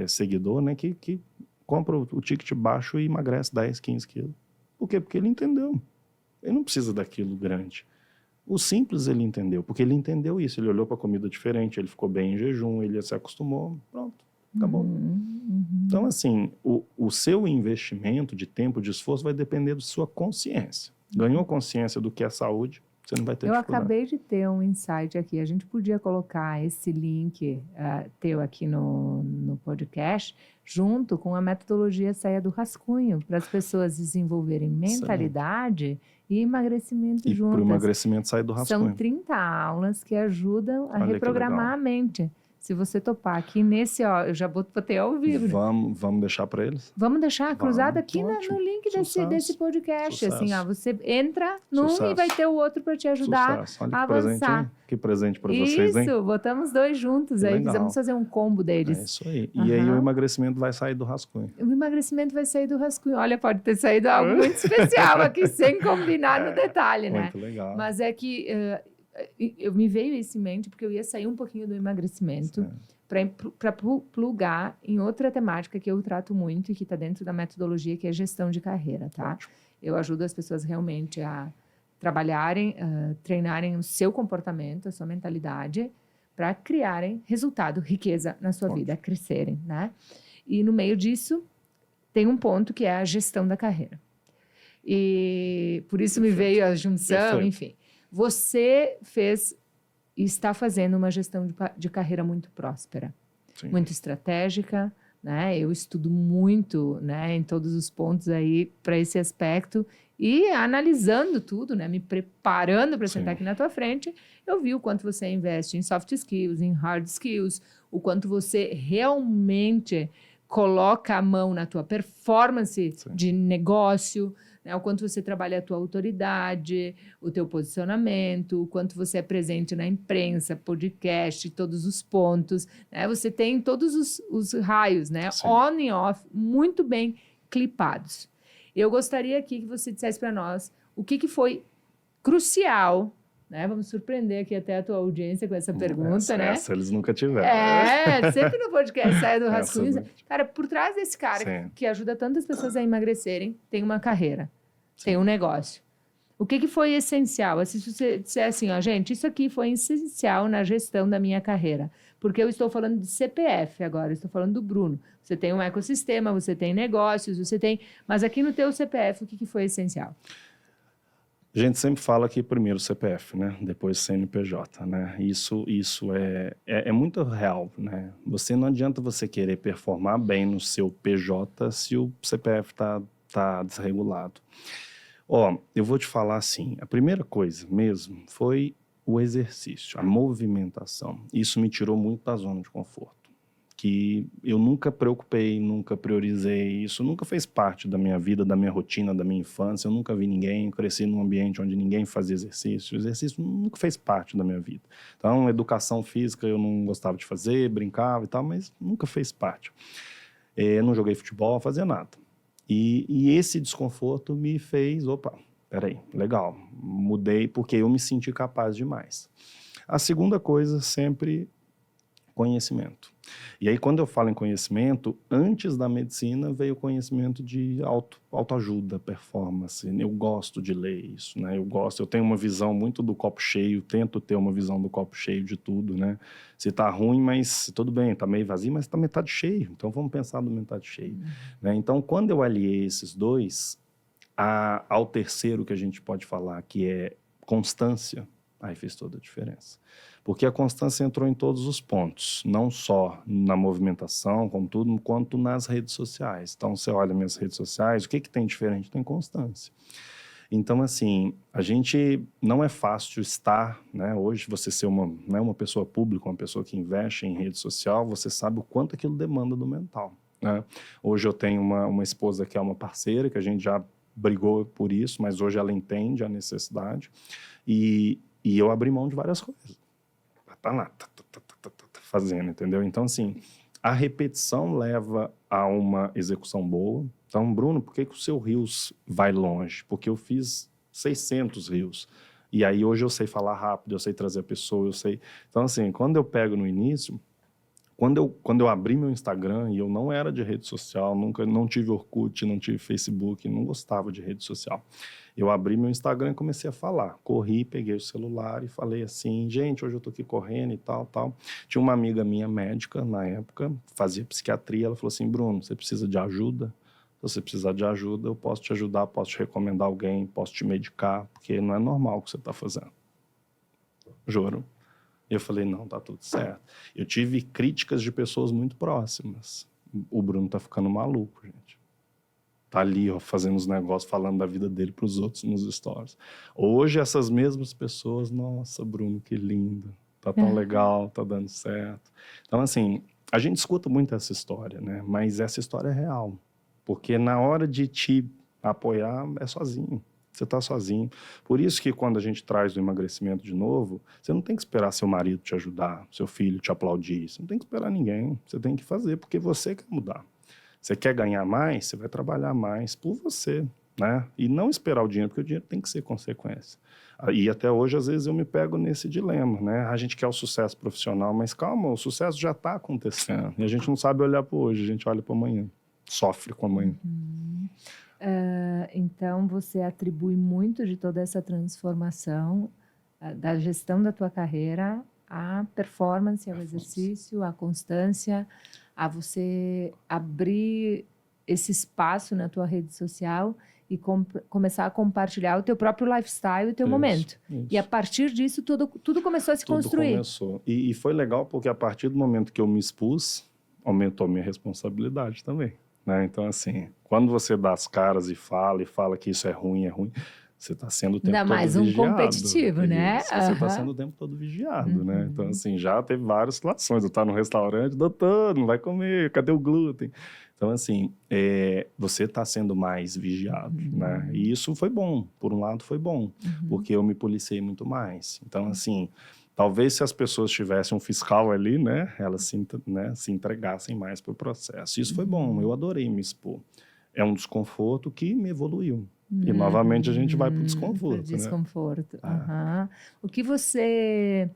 seguidor, né, que compra o ticket baixo e emagrece 10, 15 quilos. Por quê? Porque ele entendeu. Ele não precisa daquilo grande. O simples ele entendeu, porque ele entendeu isso. Ele olhou para comida diferente, ele ficou bem em jejum, ele se acostumou, pronto, acabou. Então, assim, o seu investimento de tempo, de esforço, vai depender da sua consciência. Ganhou consciência do que é saúde, você não vai ter dificuldade.
Eu acabei de ter um insight aqui. A gente podia colocar esse link teu aqui no podcast, junto com a metodologia Saia do Rascunho, para as pessoas desenvolverem mentalidade e emagrecimento juntas.
E para o emagrecimento sair do rascunho.
São 30 aulas que ajudam a reprogramar a mente. Se você topar aqui nesse, eu já botei ao vivo.
Vamos deixar para eles?
Vamos deixar cruzado aqui no link desse podcast.
Sucesso.
Assim, você entra num e vai ter o outro para te ajudar a avançar.
Que presente para vocês, hein?
Isso, botamos 2 juntos aí. Vamos fazer um combo deles.
É isso aí. E aí o emagrecimento vai sair do rascunho.
O emagrecimento vai sair do rascunho. Olha, pode ter saído algo muito especial aqui, sem combinar no detalhe, né?
Muito legal.
Mas é que me veio isso em mente, porque eu ia sair um pouquinho do emagrecimento para plugar em outra temática que eu trato muito e que está dentro da metodologia, que é gestão de carreira, tá?
Ótimo.
Eu ajudo as pessoas realmente a trabalharem, treinarem o seu comportamento, a sua mentalidade, para criarem resultado, riqueza na sua vida, crescerem, né? E no meio disso, tem um ponto que é a gestão da carreira. E por isso me veio a junção, enfim. Você está fazendo uma gestão de carreira muito próspera, muito estratégica, né? Eu estudo muito, né, em todos os pontos aí para esse aspecto e analisando tudo, né, me preparando para sentar aqui na tua frente, eu vi o quanto você investe em soft skills, em hard skills, o quanto você realmente coloca a mão na tua performance de negócio, né, o quanto você trabalha a tua autoridade, o teu posicionamento, o quanto você é presente na imprensa, podcast, todos os pontos, né? Você tem todos os raios, né? On e off, muito bem clipados. Eu gostaria aqui que você dissesse para nós o que foi crucial, né? Vamos surpreender aqui até a tua audiência com essa pergunta, né?
Essa eles nunca tiveram.
Sempre no podcast Saia do Rascunho. Cara, por trás desse cara que ajuda tantas pessoas a emagrecerem, tem uma carreira, tem um negócio. O que foi essencial? Se você disser assim, gente, isso aqui foi essencial na gestão da minha carreira. Porque eu estou falando de CPF agora, estou falando do Bruno. Você tem um ecossistema, você tem negócios, você tem... Mas aqui no teu CPF, o que foi essencial?
A gente sempre fala que primeiro CPF, né? Depois CNPJ, né? Isso é muito real, né? Não adianta você querer performar bem no seu PJ se o CPF tá desregulado. Eu vou te falar assim, a primeira coisa mesmo foi o exercício, a movimentação. Isso me tirou muito da zona de conforto, que eu nunca preocupei, nunca priorizei, isso nunca fez parte da minha vida, da minha rotina, da minha infância, eu nunca vi ninguém, cresci num ambiente onde ninguém fazia exercício, o exercício nunca fez parte da minha vida. Então, educação física eu não gostava de fazer, brincava e tal, mas nunca fez parte. Não joguei futebol, fazia nada. E esse desconforto me fez, peraí, legal, mudei porque eu me senti capaz demais. A segunda coisa sempre conhecimento. E aí, quando eu falo em conhecimento, antes da medicina veio o conhecimento de autoajuda, performance. Eu gosto de ler isso, né? Eu tenho uma visão muito do copo cheio, tento ter uma visão do copo cheio de tudo, né? Se tá ruim, mas tudo bem, tá meio vazio, mas tá metade cheio, então vamos pensar no metade cheio, né? Então, quando eu aliei esses dois, ao terceiro que a gente pode falar, que é constância, aí fez toda a diferença. Porque a constância entrou em todos os pontos, não só na movimentação, como tudo, quanto nas redes sociais. Então, você olha minhas redes sociais, o que tem diferente? Tem constância. Então, assim, a gente não é fácil estar, né? Hoje, você ser uma pessoa pública, uma pessoa que investe em rede social, você sabe o quanto aquilo demanda do mental, né? Hoje eu tenho uma esposa que é uma parceira, que a gente já brigou por isso, mas hoje ela entende a necessidade. E eu abri mão de várias coisas. Tá lá, fazendo, entendeu? Então, assim, a repetição leva a uma execução boa. Então, Bruno, por que o seu Reels vai longe? Porque eu fiz 600 Reels. E aí, hoje eu sei falar rápido, eu sei trazer a pessoa, eu sei... Então, assim, quando eu pego no início... Quando eu abri meu Instagram, e eu não era de rede social, não tive Orkut, não tive Facebook, não gostava de rede social. Eu abri meu Instagram e comecei a falar. Corri, peguei o celular e falei assim, gente, hoje eu tô aqui correndo e tal. Tinha uma amiga minha, médica, na época, fazia psiquiatria, ela falou assim, Bruno, você precisa de ajuda? Se você precisar de ajuda, eu posso te ajudar, posso te recomendar alguém, posso te medicar, porque não é normal o que você tá fazendo. Juro. Eu falei, não, tá tudo certo. Eu tive críticas de pessoas muito próximas. O Bruno tá ficando maluco, gente. Tá ali, ó, fazendo os negócios, falando da vida dele pros outros nos stories. Hoje, essas mesmas pessoas, nossa, Bruno, que lindo. Tá tão legal, tá dando certo. Então, assim, a gente escuta muito essa história, né? Mas essa história é real. Porque na hora de te apoiar, é sozinho. Você está sozinho. Por isso que quando a gente traz o emagrecimento de novo, você não tem que esperar seu marido te ajudar, seu filho te aplaudir. Você não tem que esperar ninguém. Você tem que fazer porque você quer mudar. Você quer ganhar mais, você vai trabalhar mais por você, né? E não esperar o dinheiro, porque o dinheiro tem que ser consequência. E até hoje, às vezes, eu me pego nesse dilema, né? A gente quer o sucesso profissional, mas calma, o sucesso já está acontecendo. E a gente não sabe olhar para hoje, a gente olha para amanhã. Sofre com amanhã.
Então, você atribui muito de toda essa transformação da gestão da tua carreira à performance, ao exercício, à constância, a você abrir esse espaço na tua rede social e começar a compartilhar o teu próprio lifestyle e o teu momento. Isso. E a partir disso, tudo começou a se construir.
Começou. E foi legal porque a partir do momento que eu me expus, aumentou a minha responsabilidade também. Né? Então, assim, quando você dá as caras e fala que isso é ruim, você está sendo o tempo todo vigiado. Ainda mais um
competitivo, né?
Você está sendo o tempo todo vigiado, né? Então, assim, já teve várias situações. Eu estava no restaurante, doutor, não vai comer, cadê o glúten? Então, assim, você está sendo mais vigiado, né? E isso foi bom, por um lado foi bom, porque eu me policiei muito mais. Então, assim... Talvez se as pessoas tivessem um fiscal ali, né, elas se entregassem mais para o processo. Isso foi bom, eu adorei me expor. É um desconforto que me evoluiu. E novamente a gente vai para o desconforto.
Desconforto. Né? O que você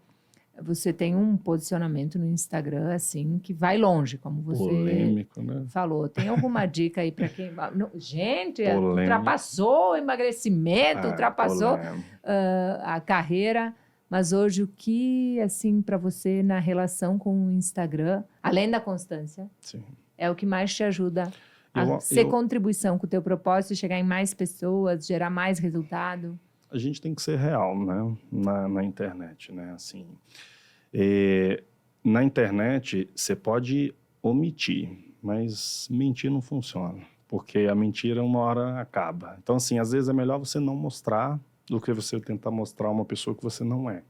tem um posicionamento no Instagram assim que vai longe, como você
polêmico, né?
falou. Tem alguma dica aí para quem... Gente, ultrapassou o emagrecimento, ultrapassou a carreira... Mas hoje, o que, assim, para você, na relação com o Instagram, além da constância, é o que mais te ajuda a ser contribuição com o teu propósito, chegar em mais pessoas, gerar mais resultado?
A gente tem que ser real, né? Na internet, né? Assim, na internet, você pode omitir, mas mentir não funciona, porque a mentira uma hora acaba. Então, assim, às vezes é melhor você não mostrar do que você tentar mostrar uma pessoa que você não é.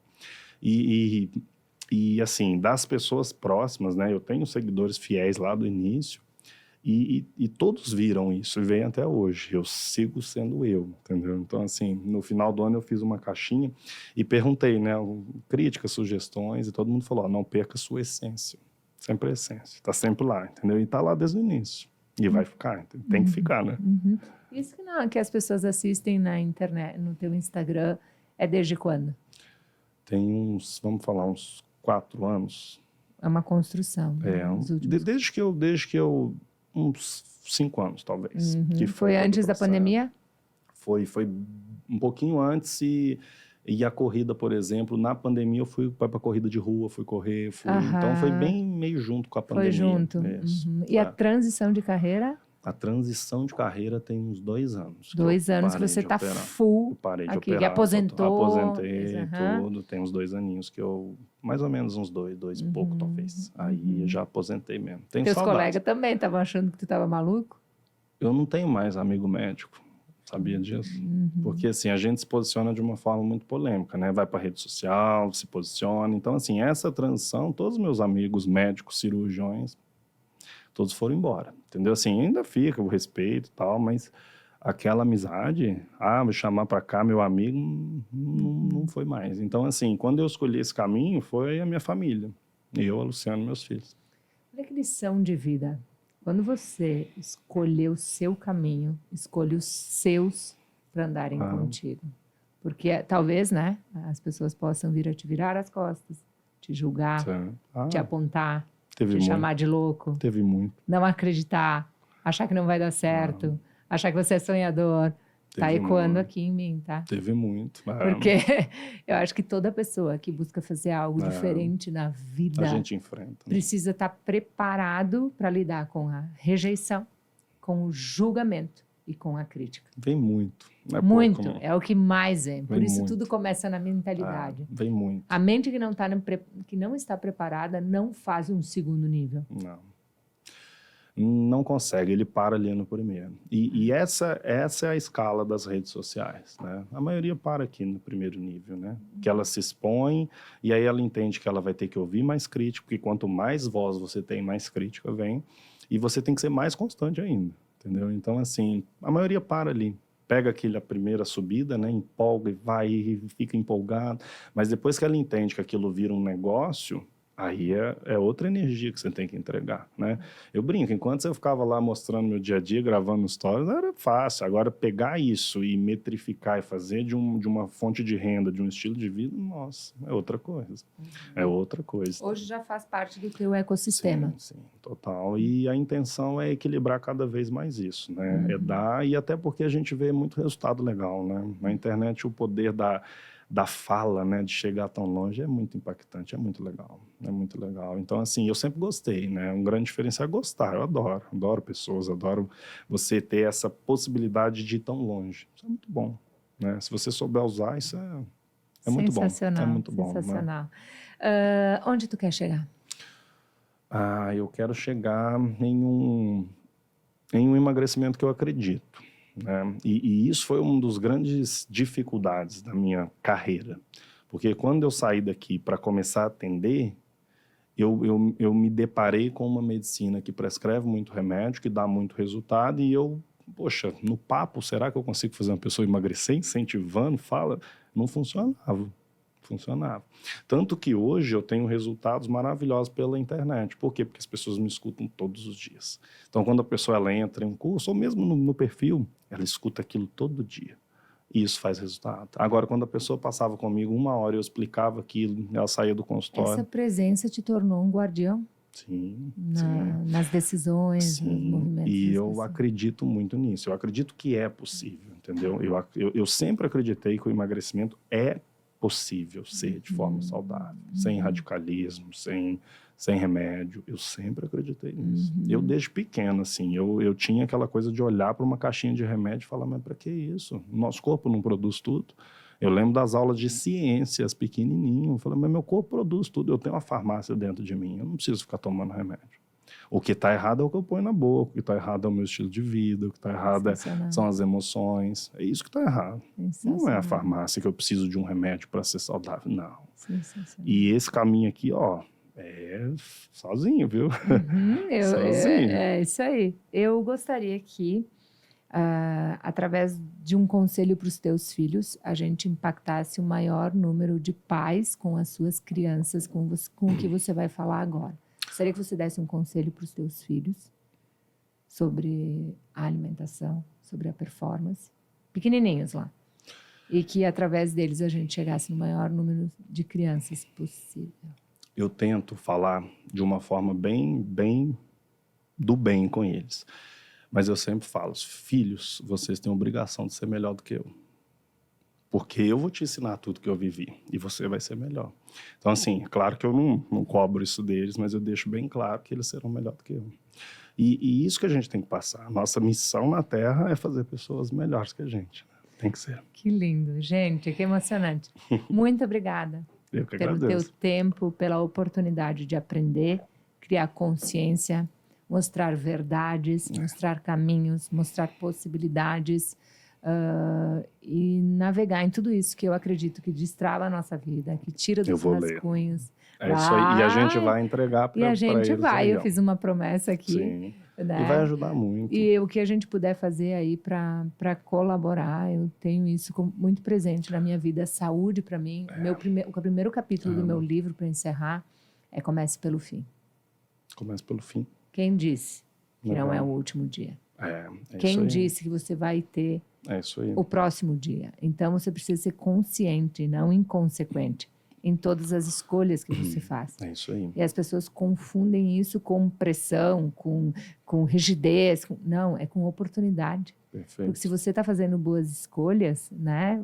E assim, das pessoas próximas, né? Eu tenho seguidores fiéis lá do início e todos viram isso e vêm até hoje. Eu sigo sendo eu, entendeu? Então, assim, no final do ano eu fiz uma caixinha e perguntei, né? Críticas, sugestões e todo mundo falou, não perca a sua essência. Sempre a essência. Tá sempre lá, entendeu? E tá lá desde o início. E vai ficar, tem que ficar, né?
Isso que as pessoas assistem na internet, no teu Instagram, é desde quando?
Tem uns 4 anos.
É uma construção.
Desde que eu uns 5 anos, talvez. Que
Foi antes da pandemia?
Foi um pouquinho antes e a corrida, por exemplo, na pandemia eu fui para a corrida de rua, fui correr, então foi bem meio junto com a pandemia.
Foi junto. E a transição de carreira?
A transição de carreira tem uns 2 anos.
2 anos que você está full
parei de
aqui,
operar,
que aposentou.
Aposentei tudo, tem uns 2 aninhos que eu, mais ou menos uns 2 e pouco talvez. Aí eu já aposentei mesmo. Tenho
Teus
saudade.
colegas também estavam achando que tu estava maluco?
Eu não tenho mais amigo médico, sabia disso? Porque assim, a gente se posiciona de uma forma muito polêmica, né? Vai para a rede social, se posiciona. Então assim, essa transição, todos os meus amigos médicos, cirurgiões, todos foram embora, entendeu? Assim, ainda fica o respeito e tal, mas aquela amizade, me chamar para cá, meu amigo, não foi mais. Então, assim, quando eu escolhi esse caminho, foi a minha família. Eu, a Luciana e meus filhos.
Olha que lição de vida. Quando você escolher o seu caminho, escolhe os seus para andarem contigo. Porque talvez, né, as pessoas possam vir a te virar as costas, te julgar, te apontar, te chamar de louco.
Teve muito.
Não acreditar, achar que não vai dar certo, achar que você é sonhador. Tá ecoando aqui em mim, tá?
Teve muito.
Porque eu acho que toda pessoa que busca fazer algo diferente na vida...
A gente enfrenta.
Precisa estar preparado para lidar com a rejeição, com o julgamento e com a crítica.
Vem muito.
Muito. É o que mais vem. Por isso tudo começa na mentalidade.
Vem muito.
A mente que não está preparada não faz um segundo nível.
Não consegue, ele para ali no primeiro. E essa é a escala das redes sociais, né? A maioria para aqui no primeiro nível, né? Que ela se expõe e aí ela entende que ela vai ter que ouvir mais crítica, porque quanto mais voz você tem, mais crítica vem. E você tem que ser mais constante ainda, entendeu? Então, assim, a maioria para ali. Pega a primeira subida, né? Empolga e vai e fica empolgado. Mas depois que ela entende que aquilo vira um negócio... Aí é outra energia que você tem que entregar, né? Eu brinco, enquanto eu ficava lá mostrando meu dia a dia, gravando stories, era fácil. Agora, pegar isso e metrificar e fazer de uma fonte de renda, de um estilo de vida, nossa, é outra coisa. É outra coisa.
Hoje já faz parte do teu ecossistema.
Sim, total. E a intenção é equilibrar cada vez mais isso, né? É dar, e até porque a gente vê muito resultado legal, né? Na internet, o poder da fala, né, de chegar tão longe é muito impactante, é muito legal. Então, assim, eu sempre gostei, né? Um grande diferencial é gostar, eu adoro pessoas, adoro você ter essa possibilidade de ir tão longe. Isso é muito bom, né? Se você souber usar, isso é muito bom. É muito bom.
Sensacional. Onde tu quer chegar?
Eu quero chegar em um emagrecimento que eu acredito. Né? E isso foi uma das grandes dificuldades da minha carreira. Porque quando eu saí daqui para começar a atender, eu me deparei com uma medicina que prescreve muito remédio, que dá muito resultado, e poxa, no papo, será que eu consigo fazer uma pessoa emagrecer, incentivando, não funcionava. Tanto que hoje eu tenho resultados maravilhosos pela internet. Por quê? Porque as pessoas me escutam todos os dias. Então, quando a pessoa ela entra em um curso, ou mesmo no perfil, ela escuta aquilo todo dia. E isso faz resultado. Agora, quando a pessoa passava comigo 1 hora e eu explicava aquilo, ela saía do consultório.
Essa presença te tornou um guardião?
Sim.
Nas decisões, nos movimentos.
E eu acredito muito nisso. Eu acredito que é possível, entendeu? Eu sempre acreditei que o emagrecimento é possível ser de forma saudável, sem radicalismo, sem remédio. Eu sempre acreditei nisso. Eu, desde pequeno, assim, eu tinha aquela coisa de olhar para uma caixinha de remédio e falar, mas para que isso? O nosso corpo não produz tudo. Eu lembro das aulas de ciências, pequenininho. Eu falei, mas meu corpo produz tudo. Eu tenho uma farmácia dentro de mim. Eu não preciso ficar tomando remédio. O que está errado é o que eu ponho na boca, o que está errado é o meu estilo de vida, o que está errado são as emoções. É isso que está errado. Não é a farmácia que eu preciso de um remédio para ser saudável, não. E esse caminho aqui, é sozinho, viu? Sozinho.
É isso aí. Eu gostaria que, através de um conselho para os teus filhos, a gente impactasse o maior número de pais com as suas crianças, com o que você vai falar agora. Gostaria que você desse um conselho para os teus filhos sobre a alimentação, sobre a performance, pequenininhos lá. E que, através deles, a gente chegasse no maior número de crianças possível.
eu tento falar de uma forma bem do bem com eles. Mas eu sempre falo, filhos, vocês têm a obrigação de ser melhor do que eu. Porque eu vou te ensinar tudo que eu vivi e você vai ser melhor. Então, assim, claro que eu não cobro isso deles, mas eu deixo bem claro que eles serão melhor do que eu. E isso que a gente tem que passar. Nossa missão na Terra é fazer pessoas melhores que a gente. Né? Tem que ser.
Que lindo, gente, que emocionante. Muito obrigada
Eu que
pelo
agradeço.
teu tempo, pela oportunidade de aprender, criar consciência, mostrar verdades, mostrar caminhos, mostrar possibilidades e navegar em tudo isso que eu acredito que destrava a nossa vida, que tira dos rascunhos.
É isso aí. E a gente vai entregar para eles.
E a gente vai.
Aí,
eu fiz uma promessa aqui.
Sim.
Né?
E vai ajudar muito.
E o que a gente puder fazer aí para colaborar, eu tenho isso muito presente na minha vida. Saúde, para mim, o primeiro capítulo do meu livro, para encerrar, é Comece pelo Fim.
Comece pelo fim.
Quem disse que não é o último dia? Quem disse que você vai ter o próximo dia? Então, você precisa ser consciente, não inconsequente, em todas as escolhas que você faz.
É isso aí.
E as pessoas confundem isso com pressão, com rigidez. Não, é com oportunidade.
Perfeito.
Porque se você está fazendo boas escolhas, né,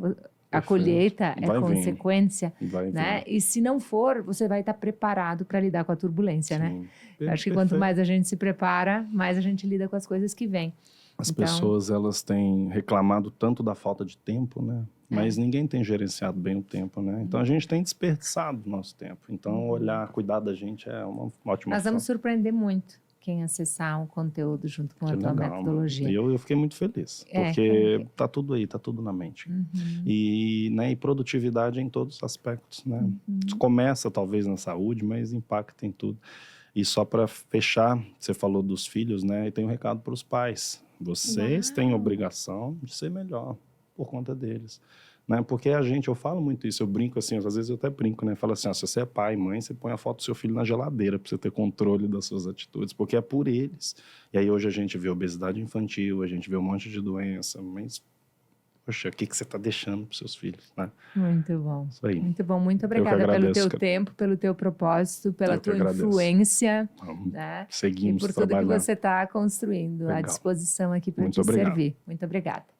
a colheita é consequência. Né? E se não for, você vai estar preparado para lidar com a turbulência. Né? Eu acho que quanto mais a gente se prepara, mais a gente lida com as coisas que vêm.
As pessoas, elas têm reclamado tanto da falta de tempo, né? Mas ninguém tem gerenciado bem o tempo, né? Então, a gente tem desperdiçado o nosso tempo. Então, cuidar da gente é uma ótima
Nós vamos surpreender muito quem acessar o conteúdo junto com a tua metodologia.
E eu fiquei muito feliz, porque tá tudo aí, tá tudo na mente. E produtividade em todos os aspectos, né? Começa, talvez, na saúde, mas impacta em tudo. E só para fechar, você falou dos filhos, né? E tem um recado para os pais. Vocês têm obrigação de ser melhor por conta deles, né? Porque eu falo muito isso, eu brinco assim, às vezes eu até brinco, né? Falo assim, se você é pai e mãe, você põe a foto do seu filho na geladeira para você ter controle das suas atitudes, porque é por eles. E aí hoje a gente vê obesidade infantil, a gente vê um monte de doença, mas poxa, o que você está deixando para seus filhos, né?
Muito bom.
Isso aí.
Muito bom. Muito obrigada pelo teu tempo, pelo teu propósito, pela tua influência. Né?
Seguimos
e por tudo que você está construindo.
Legal.
À disposição aqui para te servir. Muito obrigada.